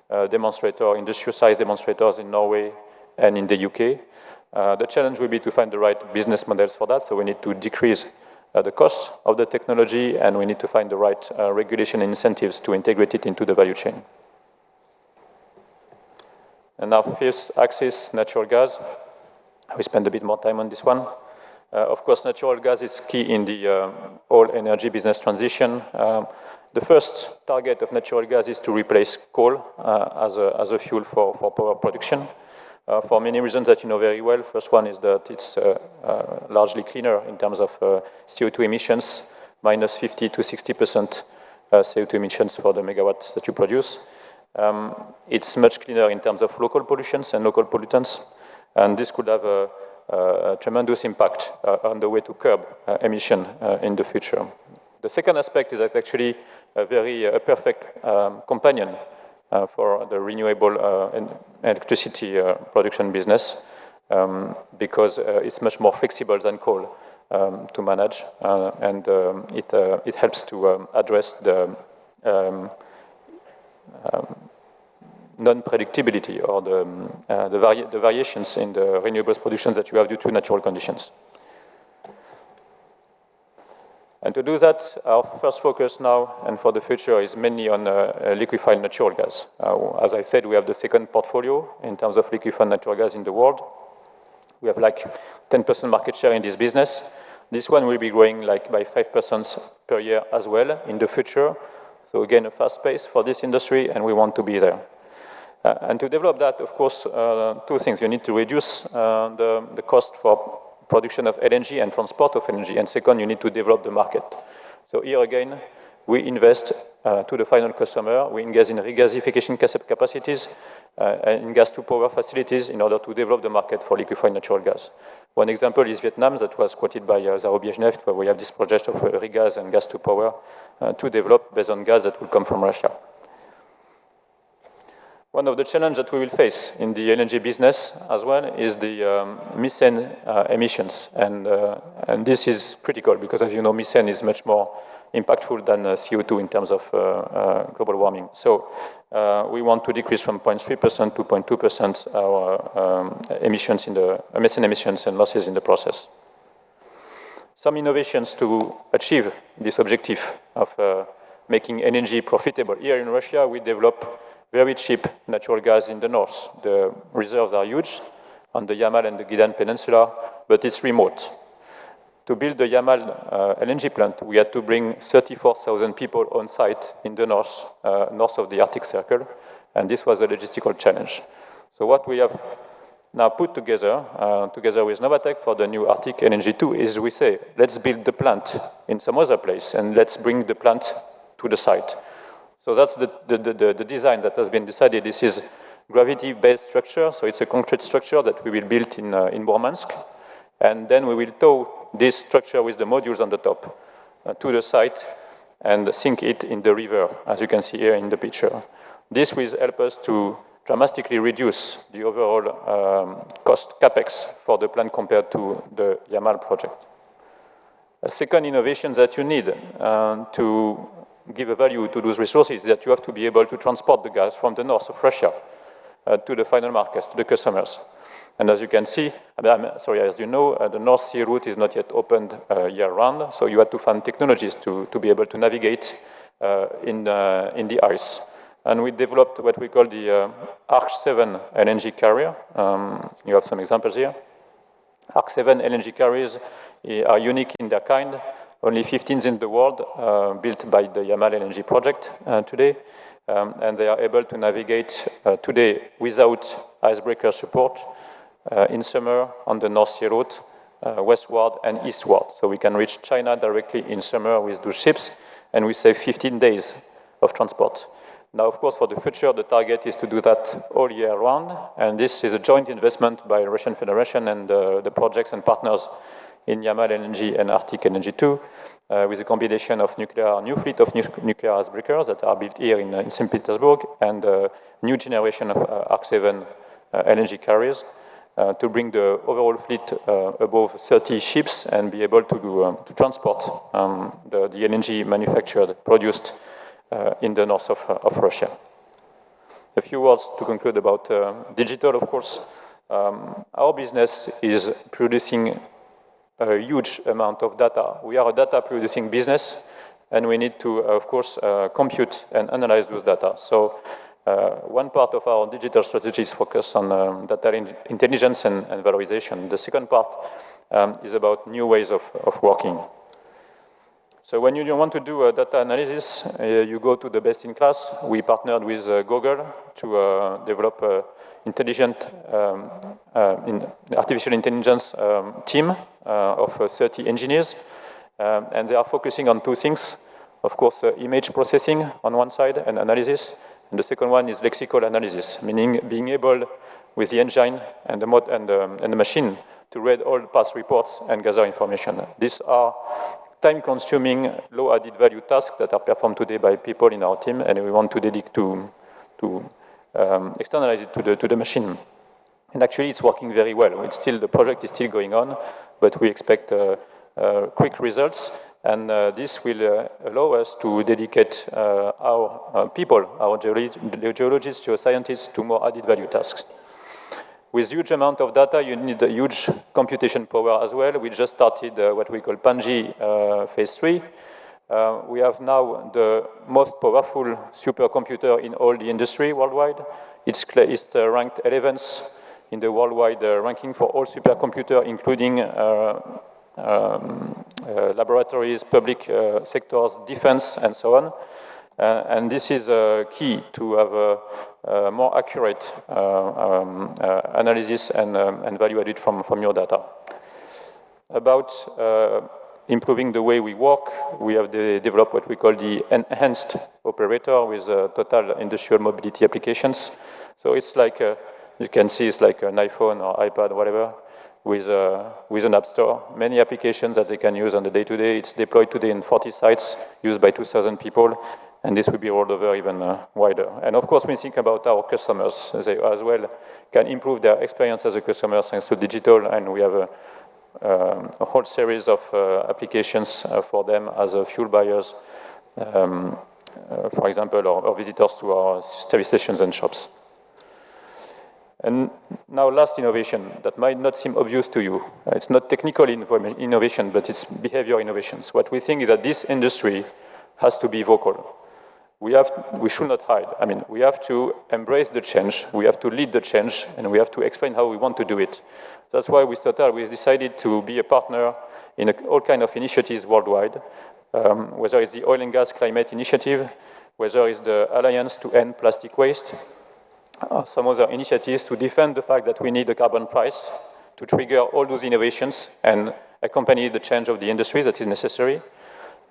H: industrial-sized demonstrators in Norway and in the UK. The challenge will be to find the right business models for that, so we need to decrease the cost of the technology, and we need to find the right regulation and incentives to integrate it into the value chain. And now, fifth axis, natural gas. We spend a bit more time on this one. Of course, natural gas is key in the whole energy business transition. The first target of natural gas is to replace coal as a fuel for power production. For many reasons that you know very well. First one is that it's largely cleaner in terms of CO2 emissions, minus 50 to 60% CO2 emissions for the megawatts that you produce. It's much cleaner in terms of local pollutions and local pollutants, and this could have a tremendous impact on the way to curb emission in the future. The second aspect is that actually a perfect companion for the renewable electricity production business because it's much more flexible than coal. to manage, and it helps to address the non-predictability or the variations in the renewables production that you have due to natural conditions. And to do that, our first focus now and for the future is mainly on liquefied natural gas. As I said, we have the second portfolio in terms of liquefied natural gas in the world. We have like 10% market share in this business. This one will be growing like by 5% per year as well in the future. So again, a fast pace for this industry, and we want to be there. And to develop that, of course, two things. You need to reduce the cost for production of LNG and transport of LNG. And second, you need to develop the market. So here again, we invest to the final customer. We engage in regasification capacities and in gas-to-power facilities in order to develop the market for liquefied natural gas. One example is Vietnam that was quoted by Zarubezhnev, where we have this project of regas and gas-to-power to develop based on gas that will come from Russia. One of the challenges that we will face in the LNG business as well is the methane emissions. And this is critical because, as you know, methane is much more impactful than CO2 in terms of global warming. So we want to decrease from 0.3% to 0.2% our emissions in the methane emissions and losses in the process. Some innovations to achieve this objective of making energy profitable. Here in Russia, we develop very cheap natural gas in the north. The reserves are huge on the Yamal and the Gidan Peninsula, but it's remote. To build the Yamal LNG plant, we had to bring 34,000 people on site in the north of the Arctic Circle, and this was a logistical challenge. So what we have now put together, together with Novatek for the new Arctic LNG 2, is we say, let's build the plant in some other place, and let's bring the plant to the site. So that's the design that has been decided. This is gravity-based structure, so it's a concrete structure that we will build in Murmansk, and then we will tow this structure with the modules on the top to the site and sink it in the river, as you can see here in the picture. This will help us to dramatically reduce the overall cost capex for the plant compared to the Yamal project. A second innovation that you need to give a value to those resources is that you have to be able to transport the gas from the north of Russia to the final markets, to the customers. And as you can see, as you know, the North Sea route is not yet opened year-round, so you have to find technologies to be able to navigate in the ice. And we developed what we call the ARC-7 LNG carrier. You have some examples here. ARC-7 LNG carriers are unique in their kind. Only 15 in the world built by the Yamal LNG project today. And they are able to navigate today without icebreaker support in summer on the North Sea route, westward and eastward. So we can reach China directly in summer with those ships, and we save 15 days of transport. Now, of course, for the future, the target is to do that all year round, and this is a joint investment by the Russian Federation and the projects and partners in Yamal LNG and Arctic LNG 2, with a combination of new fleet of nuclear icebreakers that are built here in St. Petersburg, and a new generation of ARC-7 LNG carriers to bring the overall fleet above 30 ships and be able to transport the LNG manufactured, produced in the north of Russia. A few words to conclude about digital, of course. Our business is producing a huge amount of data. We are a data-producing business, and we need to, of course, compute and analyze those data. So one part of our digital strategy is focused on data intelligence and valorization. The second part is about new ways of working. So when you want to do a data analysis, you go to the best-in-class. We partnered with Google to develop intelligent artificial intelligence team of 30 engineers, and they are focusing on two things. Of course, image processing on one side and analysis, and the second one is lexical analysis, meaning being able, with the engine and the machine, to read all past reports and gather information. These are time-consuming, low-added value tasks that are performed today by people in our team, and we want to dedicate to externalize it to the machine. And actually, it's working very well. The project is still going on, but we expect quick results, and this will allow us to dedicate our people, our geologists, geoscientists, to more added value tasks. With huge amount of data, you need a huge computation power as well. We just started what we call PANGI phase 3. We have now the most powerful supercomputer in all the industry worldwide. It's ranked 11th in the worldwide ranking for all supercomputer, including laboratories, public sectors, defense, and so on. And this is key to have a more accurate analysis and value added from your data. About improving the way we work, we have developed what we call the enhanced operator with total industrial mobility applications. So it's like, you can see it's like an iPhone or iPad, whatever, with an app store. Many applications that they can use on the day-to-day. It's deployed today in 40 sites, used by 2,000 people, and this will be rolled over even wider. And of course, we think about our customers. They as well can improve their experience as a customer thanks to digital, and we have a whole series of applications for them as fuel buyers, for example, or visitors to our service stations and shops. And now last innovation that might not seem obvious to you. It's not technical innovation, but it's behavior innovations. What we think is that this industry has to be vocal. We should not hide. I mean, we have to embrace the change, we have to lead the change, and we have to explain how we want to do it. That's why with Total, we decided to be a partner in all kinds of initiatives worldwide, whether it's the Oil and Gas Climate Initiative, whether it's the Alliance to End Plastic Waste, some other initiatives to defend the fact that we need a carbon price to trigger all those innovations and accompany the change of the industry that is necessary,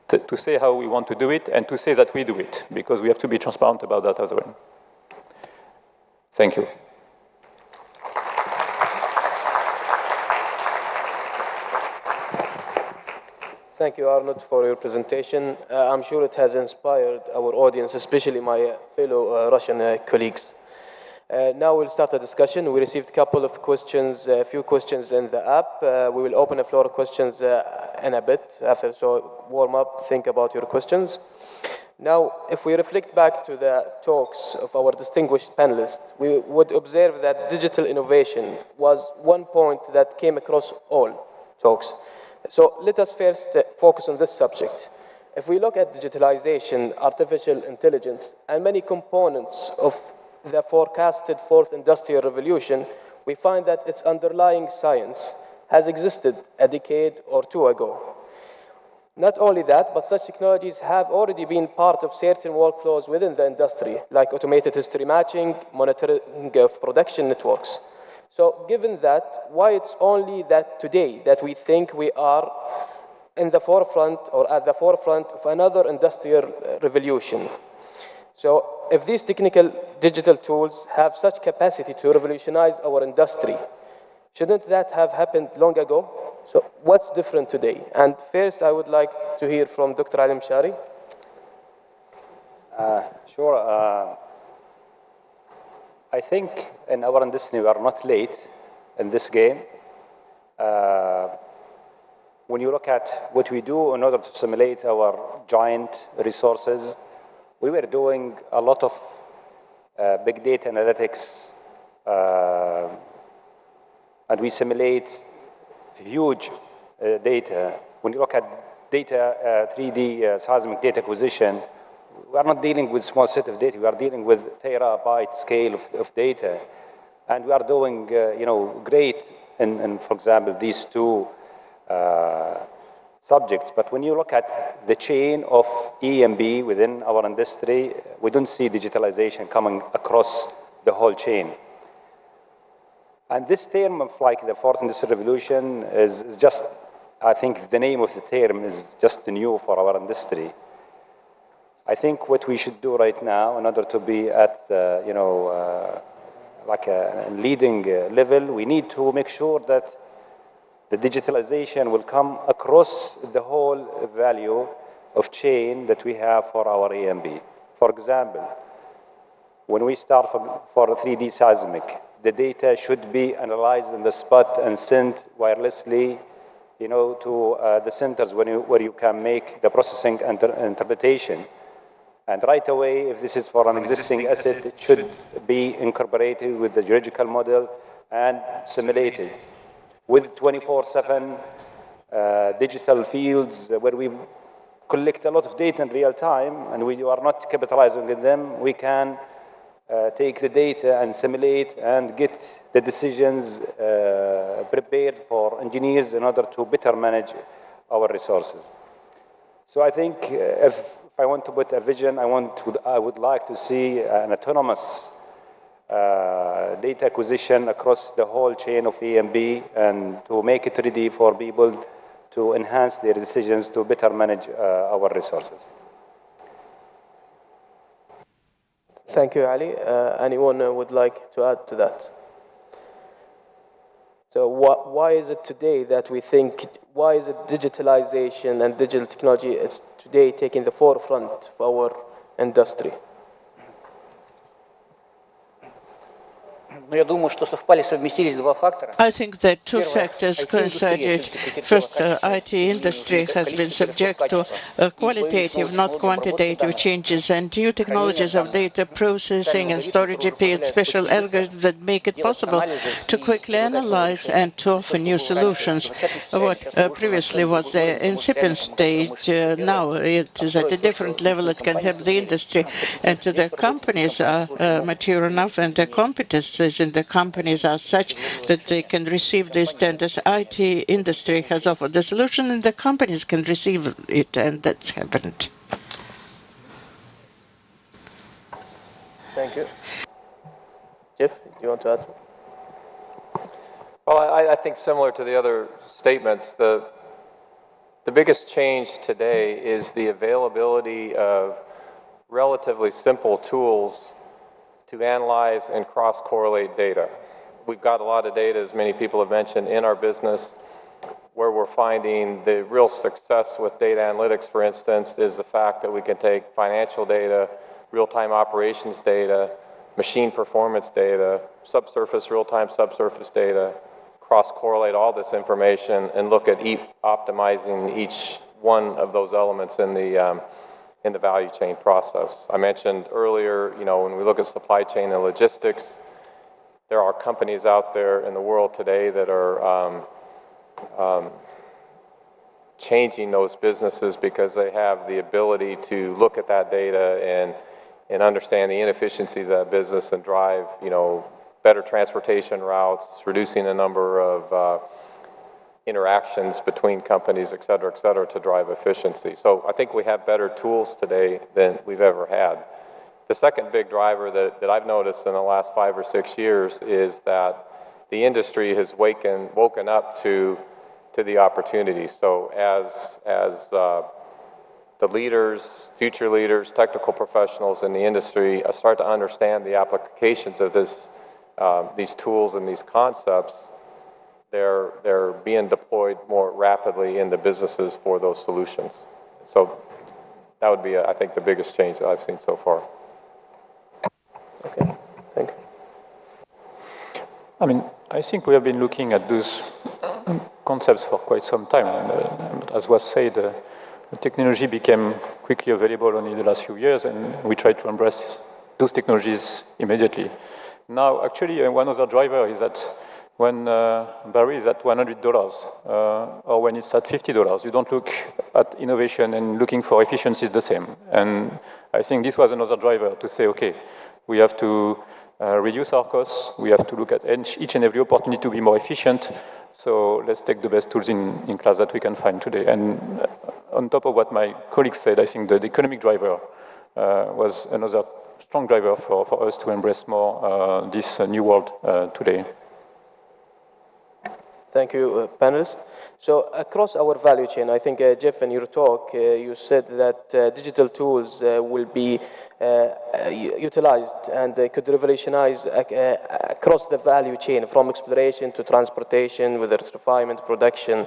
H: to say how we want to do it and to say that we do it, because we have to be transparent about that as well. Thank you.
B: Thank you, Arnold, for your presentation. I'm sure it has inspired our audience, especially my fellow Russian colleagues. Now we'll start a discussion. We received a couple of questions, a few questions in the app. We will open the floor to questions in a bit after, so warm up, think about your questions. Now, if we reflect back to the talks of our distinguished panelists, we would observe that digital innovation was one point that came across all talks. So let us first focus on this subject. If we look at digitalization, artificial intelligence, and many components of the forecasted fourth industrial revolution, we find that its underlying science has existed a decade or two ago. Not only that, but such technologies have already been part of certain workflows within the industry, like automated history matching, monitoring of production networks. So given that, why it's only that today that we think we are in the forefront or at the forefront of another industrial revolution? So if these technical digital tools have such capacity to revolutionize our industry, shouldn't that have happened long ago? So what's different today? And first, I would like to hear from Dr. Ali Mshari.
C: Sure. I think in our industry, we are not late in this game. When you look at what we do in order to simulate our giant resources, we were doing a lot of big data analytics, and we simulate huge data. When you look at data, 3D seismic data acquisition, we are not dealing with small set of data. We are dealing with terabyte scale of data, and we are doing, great in, for example, these two subjects. But when you look at the chain of E&B within our industry, we don't see digitalization coming across the whole chain. And this term of like the fourth industrial revolution is just, I think the name of the term is just new for our industry. I think what we should do right now in order to be at the, like a leading level, we need to make sure that the digitalization will come across the whole value of chain that we have for our E&B. For example, when we start for 3D seismic, the data should be analyzed on the spot and sent wirelessly to the centers where you can make the processing and interpretation. And right away, if this is for an existing asset, it should be incorporated with the geological model and simulated with 24/7 digital fields where we collect a lot of data in real time and we are not capitalizing on them. We can take the data and simulate and get the decisions prepared for engineers in order to better manage our resources. So I think if I want to put a vision, I would like to see an autonomous data acquisition across the whole chain of E&B and to make it ready for people to enhance their decisions to better manage our resources.
B: Thank you, Ali. Anyone would like to add to that? So why is it today that we think, why is it digitalization and digital technology is today taking the forefront of our industry?
E: Но я думаю, что совместились два фактора.
F: I think that two factors coincided. First, IT industry has been subject to qualitative, not quantitative changes, and new technologies of data processing and storage appeared, special algorithms that make it possible to quickly analyze and to offer new solutions. What previously was the incipient stage, now it is at a different level. It can help the industry, and the companies are mature enough, and the competences in the companies are such that they can receive these tenders. IT industry has offered the solution, and the companies can receive it, and that's happened.
B: Thank you. Jeff, do you want to add?
G: Well, I think similar to the other statements, the biggest change today is the availability of relatively simple tools to analyze and cross-correlate data. We've got a lot of data, as many people have mentioned, in our business. Where we're finding the real success with data analytics, for instance, is the fact that we can take financial data, real-time operations data, machine performance data, subsurface, real-time subsurface data, cross-correlate all this information and look at optimizing each one of those elements in the value chain process. I mentioned earlier, when we look at supply chain and logistics, there are companies out there in the world today that are changing those businesses because they have the ability to look at that data and understand the inefficiencies of that business and drive, better transportation routes, reducing the number of interactions between companies, et cetera, to drive efficiency. So I think we have better tools today than we've ever had. The second big driver that I've noticed in the last 5 or 6 years is that the industry has woken up to the opportunity. So as the leaders, future leaders, technical professionals in the industry start to understand the applications of these tools and these concepts, they're being deployed more rapidly in the businesses for those solutions. So that would be, I think, the biggest change that I've seen so far.
B: Okay, thank you.
H: I think we have been looking at those concepts for quite some time. And as was said, the technology became quickly available only in the last few years, and we tried to embrace those technologies immediately. Now, actually, one other driver is that when barrel is at $100 or when it's at $50, you don't look at innovation and looking for efficiencies the same. And I think this was another driver to say, okay, we have to reduce our costs. We have to look at each and every opportunity to be more efficient. So let's take the best tools in class that we can find today. And on top of what my colleagues said, I think the economic driver was another strong driver for us to embrace more this new world today.
B: Thank you, panelists. So across our value chain, I think, Jeff, in your talk, you said that digital tools will be utilized and they could revolutionize across the value chain, from exploration to transportation, whether it's refinement, production.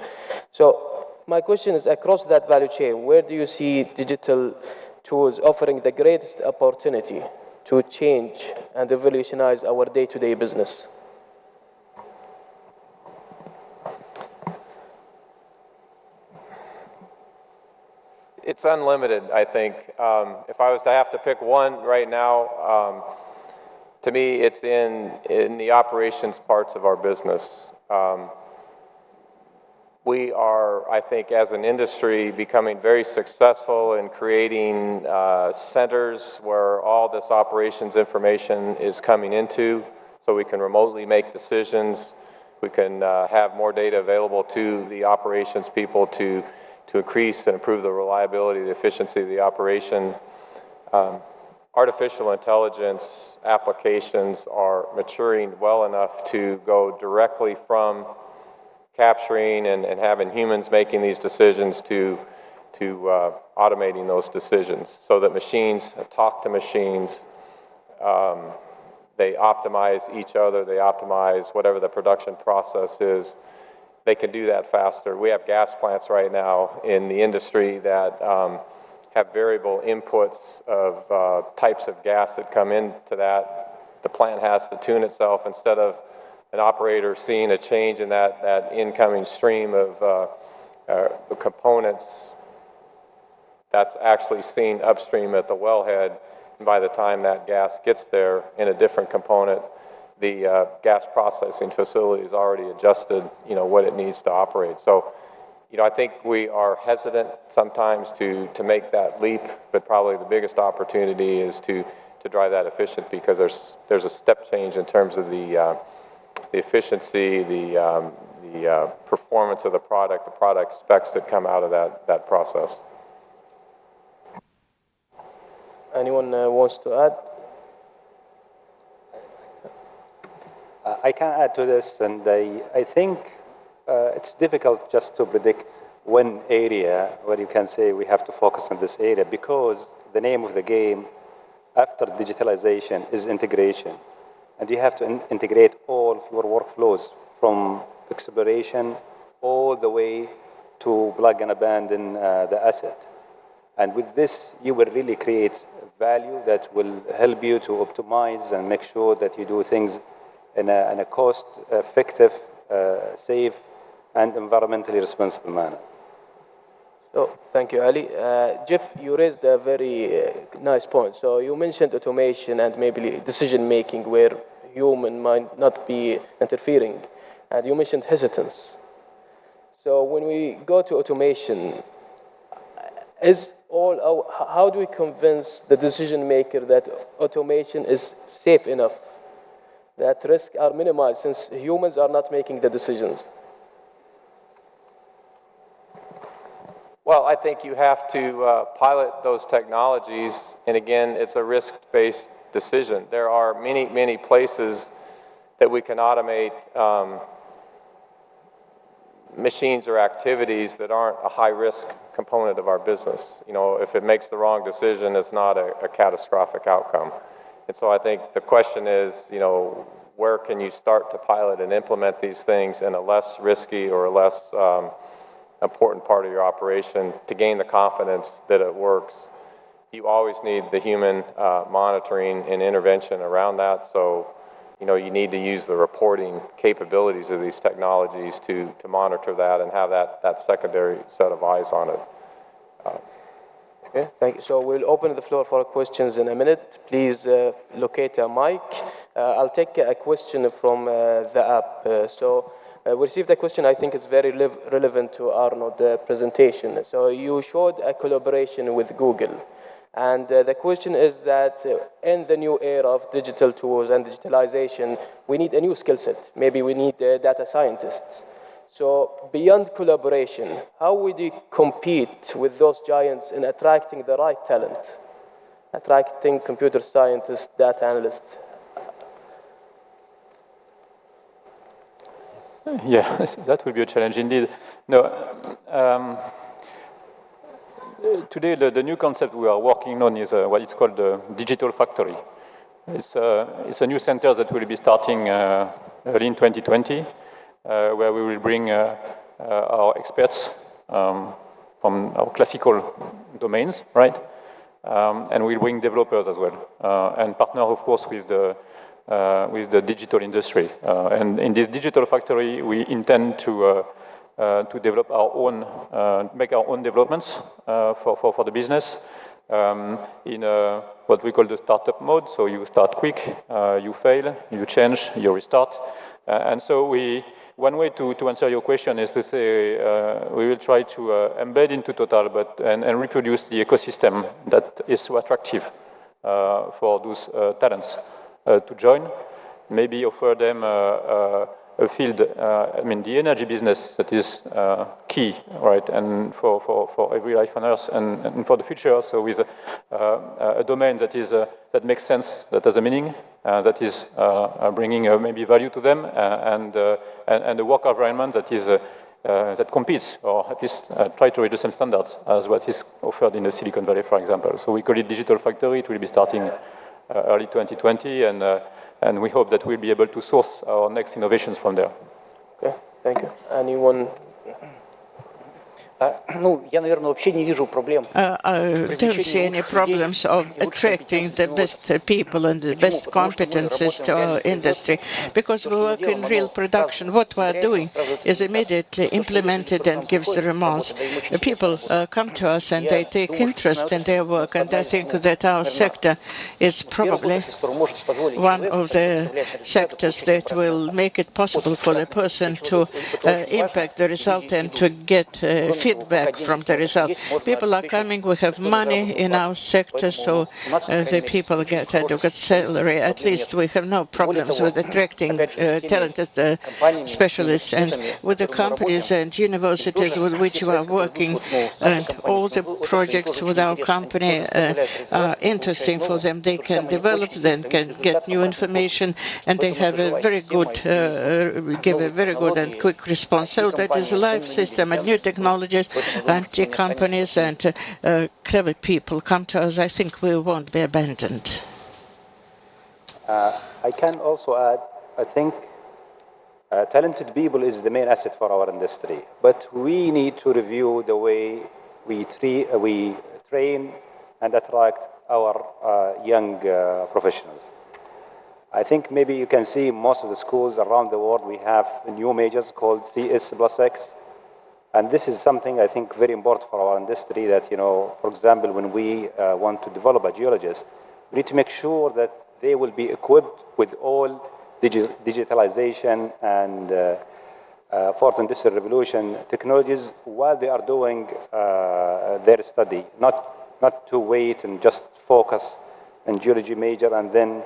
B: So my question is, across that value chain, where do you see digital tools offering the greatest opportunity to change and revolutionize our day-to-day business?
G: It's unlimited, I think. If I was to have to pick one right now, to me, it's in the operations parts of our business. We are, I think, as an industry, becoming very successful in creating centers where all this operations information is coming into, so we can remotely make decisions. We can have more data available to the operations people to increase and improve the reliability, the efficiency of the operation. Artificial intelligence applications are maturing well enough to go directly from capturing and having humans making these decisions to automating those decisions so that machines talk to machines. They optimize each other, they optimize whatever the production process is. They can do that faster. We have gas plants right now in the industry that have variable inputs of types of gas that come into that. The plant has to tune itself instead of an operator seeing a change in that incoming stream of components. That's actually seen upstream at the wellhead. And by the time that gas gets there in a different component, the gas processing facility is already adjusted, what it needs to operate. So, I think we are hesitant sometimes to make that leap, but probably the biggest opportunity is to drive that efficient because there's a step change in terms of the efficiency, the performance of the product specs that come out of that process.
B: Anyone wants to add?
C: I can add to this, and I think it's difficult just to predict one area where you can say we have to focus on this area because the name of the game after digitalization is integration. And you have to integrate all of your workflows from exploration all the way to plug and abandon the asset. And with this, you will really create value that will help you to optimize and make sure that you do things in a cost-effective, safe, and environmentally responsible manner.
B: So, thank you, Ali. Jeff, you raised a very nice point. So you mentioned automation and maybe decision-making where human might not be interfering. And you mentioned hesitance. So when we go to automation, how do we convince the decision-maker that automation is safe enough, that risks are minimized since humans are not making the decisions?
G: Well, I think you have to pilot those technologies, and again, it's a risk-based decision. There are many, many places that we can automate machines or activities that aren't a high-risk component of our business. If it makes the wrong decision, it's not a catastrophic outcome. And so I think the question is, where can you start to pilot and implement these things in a less risky or a less important part of your operation to gain the confidence that it works. You always need the human monitoring and intervention around that. So, you need to use the reporting capabilities of these technologies to monitor that and have that secondary set of eyes on it.
B: Okay, thank you. So we'll open the floor for questions in a minute. Please locate a mic. I'll take a question from the app. We received a question, I think it's very relevant to Arnold's presentation. So you showed a collaboration with Google. And the question is that in the new era of digital tools and digitalization, we need a new skill set. Maybe we need data scientists. So beyond collaboration, how would you compete with those giants in attracting the right talent, attracting computer scientists, data analysts?
H: Yeah, that will be a challenge indeed. No, today the new concept we are working on is what is called the digital factory. It's a new center that will be starting early in 2020, where we will bring our experts from our classical domains, right? And we'll bring developers as well, and partner, of course, with the digital industry. And in this digital factory, we intend to to develop our own, make our own developments for the business in what we call the startup mode. So you start quick, you fail, you change, you restart. And so one way to answer your question is to say we will try to embed into Total and reproduce the ecosystem that is so attractive for those talents to join. Maybe offer them a field, I mean, the energy business that is key, right, and for every life on Earth and for the future. So with a domain that is that makes sense, that has a meaning, that is bringing maybe value to them, and a work environment that is that competes, or at least try to reach the same standards as what is offered in the Silicon Valley, for example. So we call it Digital Factory. It will be starting early 2020, and we hope that we'll be able to source our next innovations from there.
B: Okay, thank you. Anyone?
E: Ну, я, наверное, вообще не вижу проблем.
F: I don't see any problems of attracting the best people and the best competences to our industry, because we work in real production. What we are doing is immediately implemented and gives the results. People come to us and they take interest in their work, and I think that our sector is probably one of the sectors that will make it possible for the person to impact the result and to get feedback from the result. People are coming, we have money in our sector, so the people get adequate salary. At least we have no problems with attracting talented specialists. And with the companies and universities with which we are working, and all the projects with our company are interesting for them. They can develop, they can get new information, and they have a very good, give a very good and quick response. So that is a life system, and new technologies and companies and clever people come to us. I think we won't be abandoned.
C: I can also add, I think talented people is the main asset for our industry, but we need to review the way we train and attract our young professionals. I think maybe you can see most of the schools around the world, we have new majors called CS+X. And this is something I think very important for our industry that, you know, for example, when we want to develop a geologist, we need to make sure that they will be equipped with all digitalization and fourth industrial revolution technologies while they are doing their study, not to wait and just focus on geology major and then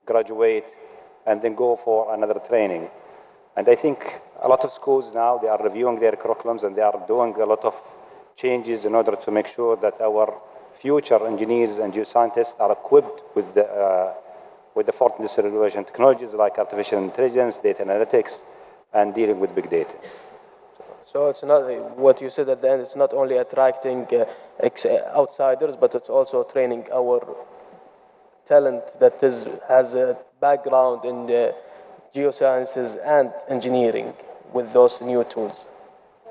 C: graduate and then go for another training. And I think a lot of schools now, they are reviewing their curriculums and they are doing a lot of changes in order to make sure that our future engineers and geoscientists are equipped with the fourth industrial revolution technologies like artificial intelligence, data analytics, and dealing with big data.
B: So it's not what you said at the end. It's not only attracting outsiders, but it's also training our talent that has a background in the geosciences and engineering with those new tools.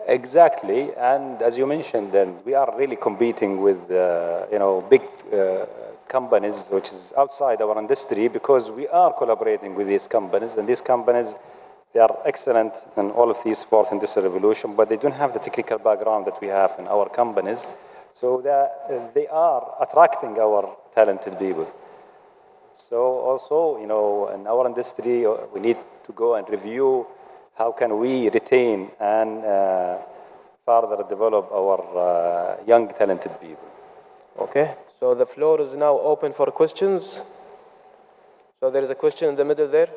C: Exactly, and as you mentioned, then we are really competing with big companies, which is outside our industry, because we are collaborating with these companies, and these companies, they are excellent in all of these fourth industrial revolution, but they don't have the technical background that we have in our companies, so they are attracting our talented people. So also, you know, in our industry, we need to go and review how can we retain and further develop our young talented people.
B: Okay, so the floor is now open for questions. So there is a question in the middle there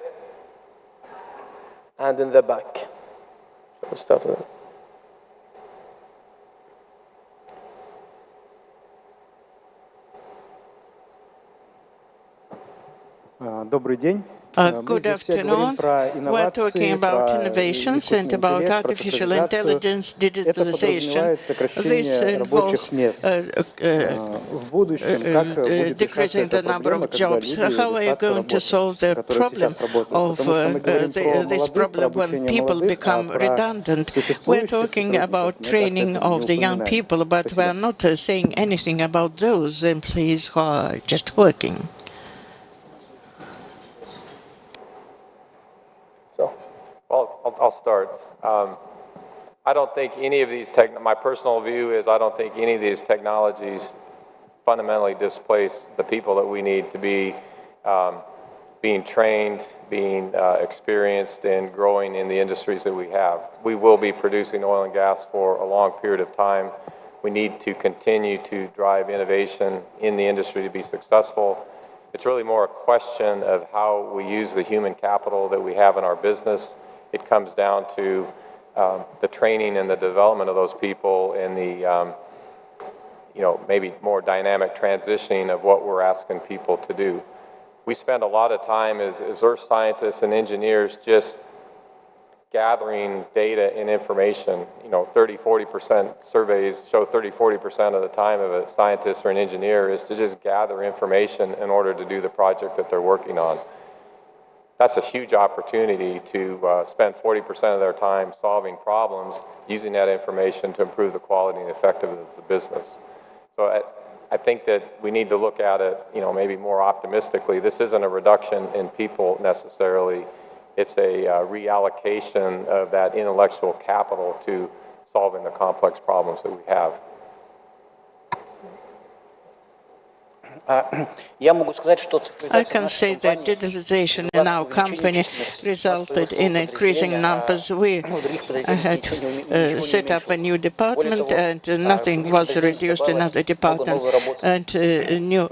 B: and in the back. So we'll start with that.
I: Добрый день.
F: Good afternoon. We're talking about innovations and about artificial intelligence, digitalization. This involves decreasing the number of jobs. How are you going to solve the problem of this problem when people become redundant? We're talking about training of the young people, but we're not saying anything about those employees who are just working.
G: Well, I'll start. I don't think any of these, my personal view is I don't think any of these technologies fundamentally displace the people that we need to be being trained, being experienced in growing in the industries that we have. We will be producing oil and gas for a long period of time. We need to continue to drive innovation in the industry to be successful. It's really more a question of how we use the human capital that we have in our business. It comes down to the training and the development of those people and the maybe more dynamic transitioning of what we're asking people to do. We spend a lot of time as earth scientists and engineers just gathering data and information. 30-40% surveys show 30-40% of the time of a scientist or an engineer is to just gather information in order to do the project that they're working on. That's a huge opportunity to spend 40% of their time solving problems, using that information to improve the quality and effectiveness of the business. So I think that we need to look at it, maybe more optimistically. This isn't a reduction in people necessarily. It's a reallocation of that intellectual capital to solving the complex problems that we have.
F: I can say that digitalization in our company resulted in increasing numbers. We had set up a new department and nothing was reduced in other department, and new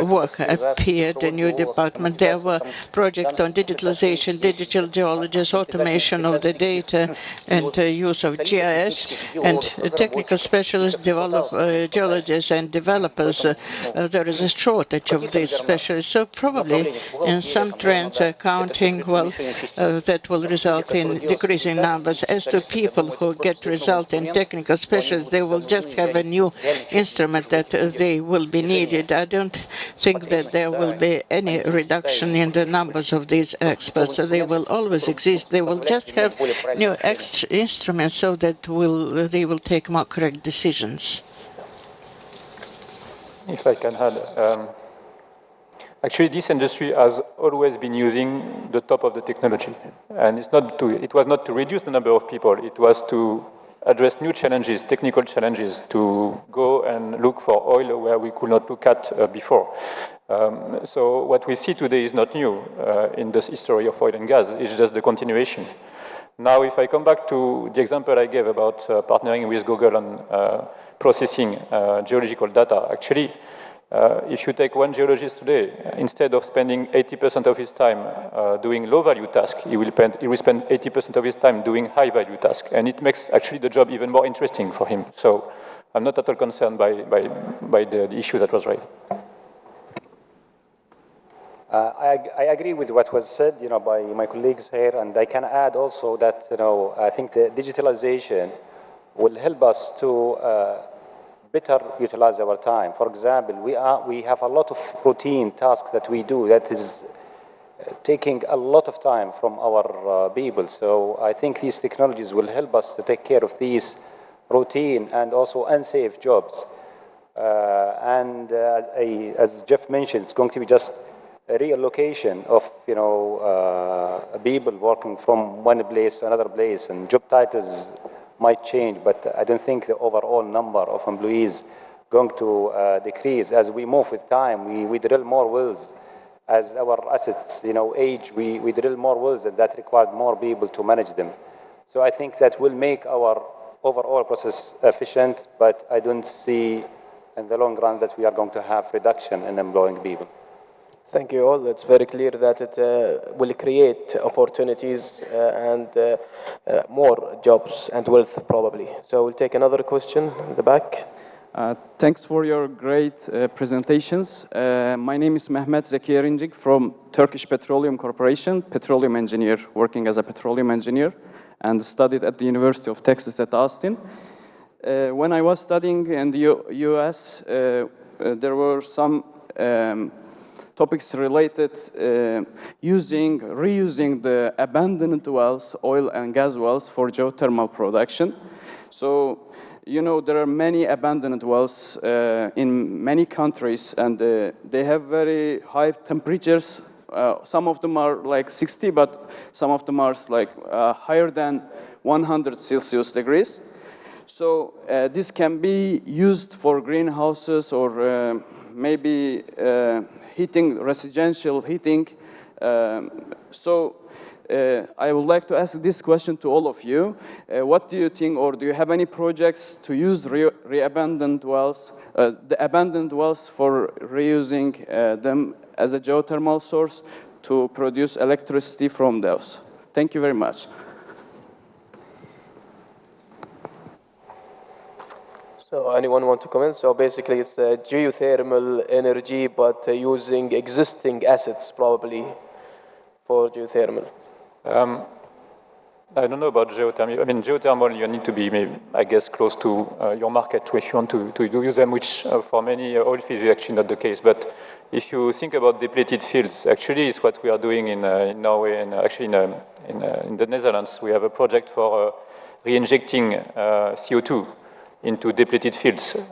F: work appeared, a new department. There were projects on digitalization, digital geologists, automation of the data, and use of GIS, and technical specialists, geologists and developers. There is a shortage of these specialists. So probably in some trends accounting, that will result in decreasing numbers. As to people who get result in technical specialists, they will just have a new instrument that they will be needed. I don't think that there will be any reduction in the numbers of these experts. They will always exist. They will just have new extra instruments so that they will take more correct decisions.
H: If I can add, actually this industry has always been using the top of the technology. And it was not to reduce the number of people, it was to address new challenges, technical challenges, to go and look for oil where we could not look at before. So what we see today is not new in the history of oil and gas, it's just the continuation. Now, if I come back to the example I gave about partnering with Google on processing geological data, actually, if you take one geologist today, instead of spending 80% of his time doing low-value tasks, he will spend 80% of his time doing high-value tasks, and it makes actually the job even more interesting for him. So I'm not at all concerned by the issue that was raised.
C: I agree with what was said, by my colleagues here, and I can add also that, I think the digitalization will help us to better utilize our time. For example, we have a lot of routine tasks that we do that is taking a lot of time from our people. So I think these technologies will help us to take care of these routine and also unsafe jobs. As Jeff mentioned, it's going to be just a reallocation of people working from one place to another place, and job titles might change, but I don't think the overall number of employees going to decrease. As we move with time, we drill more wells. As our assets age, we drill more wells, and that required more people to manage them. So I think that will make our overall process efficient, but I don't see in the long run that we are going to have reduction in employing people.
B: Thank you all. It's very clear that it will create opportunities and more jobs and wealth, probably. So we'll take another question in the back.
J: Thanks for your great presentations. My name is Mehmet Zeki Erincik from Turkish Petroleum Corporation, petroleum engineer, working as a petroleum engineer, and studied at the University of Texas at Austin. When I was studying in the US, there were some topics related reusing the abandoned wells, oil and gas wells, for geothermal production. So, there are many abandoned wells in many countries, and they have very high temperatures some of them are like 60, but some of them are like higher than 100 Celsius degrees. So this can be used for greenhouses or maybe heating, residential heating. I would like to ask this question to all of you. What do you think, or do you have any projects to use abandoned wells, the abandoned wells for reusing them as a geothermal source to produce electricity from those? Thank you very much.
B: So anyone want to comment? So basically it's geothermal energy, but using existing assets probably for geothermal.
H: I don't know about geothermal. I mean, geothermal, you need to be, maybe, I guess, close to your market if you want to use them, which for many oil fields is actually not the case. But if you think about depleted fields, actually it's what we are doing in Norway and actually in the Netherlands. We have a project for re-injecting CO2 into depleted fields.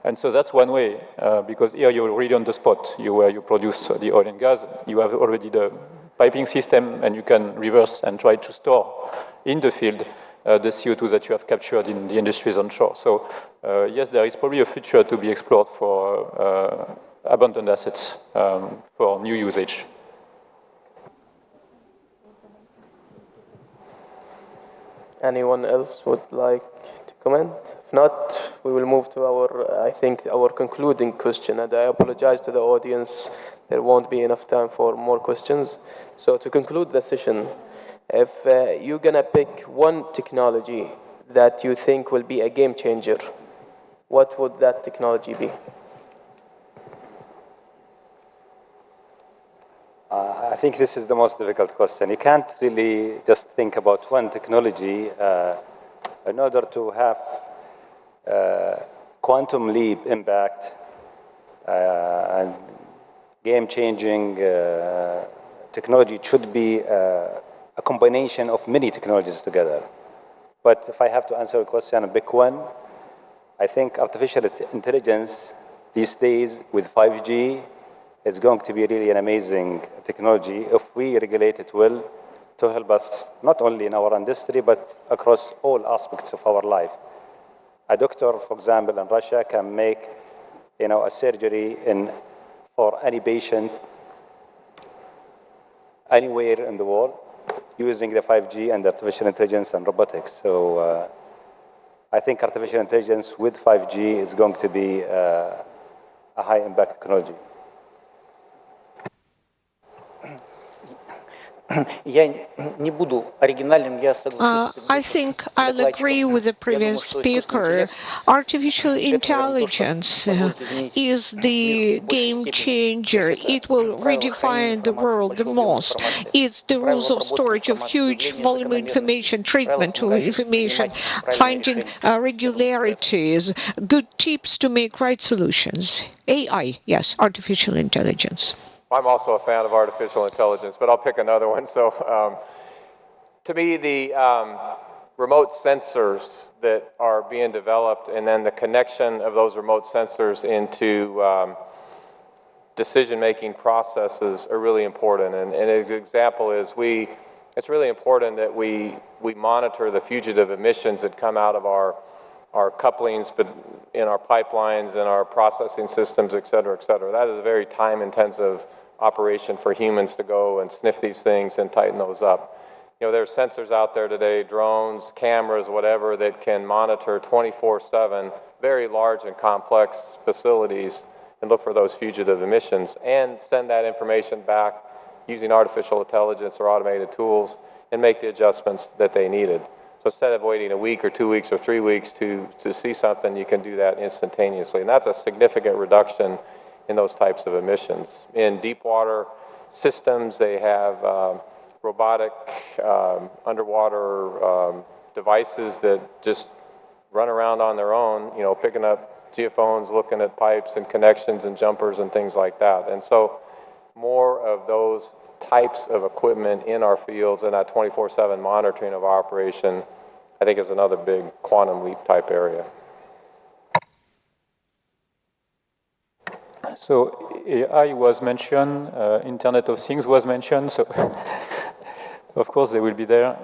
H: And so that's one way, because here you're really on the spot. Where you produce the oil and gas, you have already the piping system, and you can reverse and try to store in the field the CO2 that you have captured in the industries onshore. So yes, there is probably a future to be explored for abandoned assets for new usage.
B: Anyone else would like to comment? If not, we will move to our concluding question. And I apologize to the audience. There won't be enough time for more questions. So to conclude the session, if you're gonna pick one technology that you think will be a game changer, what would that technology be?
C: I think this is the most difficult question. You can't really just think about one technology in order to have quantum leap impact and game-changing technology. It should be a combination of many technologies together. But if I have to answer a question, a big one, I think artificial intelligence these days with 5G is going to be really an amazing technology if we regulate it well to help us not only in our industry but across all aspects of our life. A doctor, for example, in Russia can make a surgery for any patient anywhere in the world using the 5G and artificial intelligence and robotics. So I think artificial intelligence with 5G is going to be a high-impact technology.
D: I think I'll agree with the previous speaker. Artificial intelligence is the game changer. It will redefine the world the most. It's the rules of storage of huge volume of information, treatment of information, finding regularities, good tips to make right solutions. AI, yes, artificial intelligence.
G: I'm also a fan of artificial intelligence, but I'll pick another one. So to me, the remote sensors that are being developed and then the connection of those remote sensors into decision-making processes are really important. And an example is it's really important that we monitor the fugitive emissions that come out of our couplings, but in our pipelines and our processing systems, et cetera, et cetera. That is a very time-intensive operation for humans to go and sniff these things and tighten those up. There's sensors out there today, drones, cameras, whatever, that can monitor 24/7 very large and complex facilities and look for those fugitive emissions and send that information back using artificial intelligence or automated tools and make the adjustments that they needed. So instead of waiting a week or 2 weeks or 3 weeks to see something, you can do that instantaneously. And that's a significant reduction in those types of emissions. In deep water systems, they have robotic underwater devices that just run around on their own, picking up geophones, looking at pipes and connections and jumpers and things like that. And so more of those types of equipment in our fields and that 24/7 monitoring of our operation, I think, is another big quantum leap type area.
H: So AI was mentioned, Internet of Things was mentioned, so of course they will be there.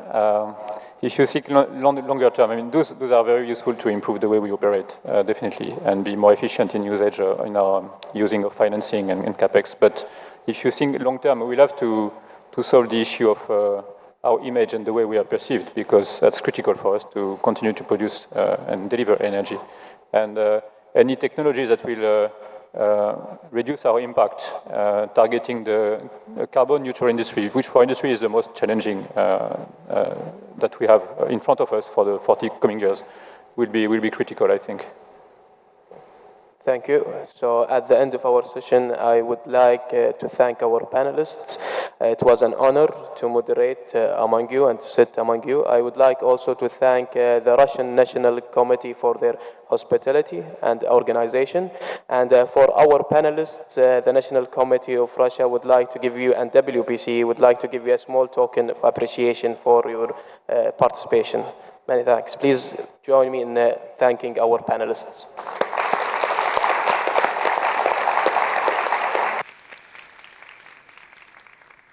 H: If you think longer term, I mean, those are very useful to improve the way we operate, definitely, and be more efficient in usage, in our using of financing and CapEx. But if you think long term, we'll have to solve the issue of our image and the way we are perceived, because that's critical for us to continue to produce and deliver energy. And any technologies that will reduce our impact, targeting the carbon neutral industry, which for industry is the most challenging that we have in front of us for the 40 coming years, will be critical, I think.
B: Thank you. So at the end of our session, I would like to thank our panelists. It was an honor to moderate among you and to sit among you. I would like also to thank the Russian National Committee for their hospitality and organization. And for our panelists, the National Committee of Russia would like to give you, and WPC would like to give you a small token of appreciation for your participation. Many thanks. Please join me in thanking our panelists.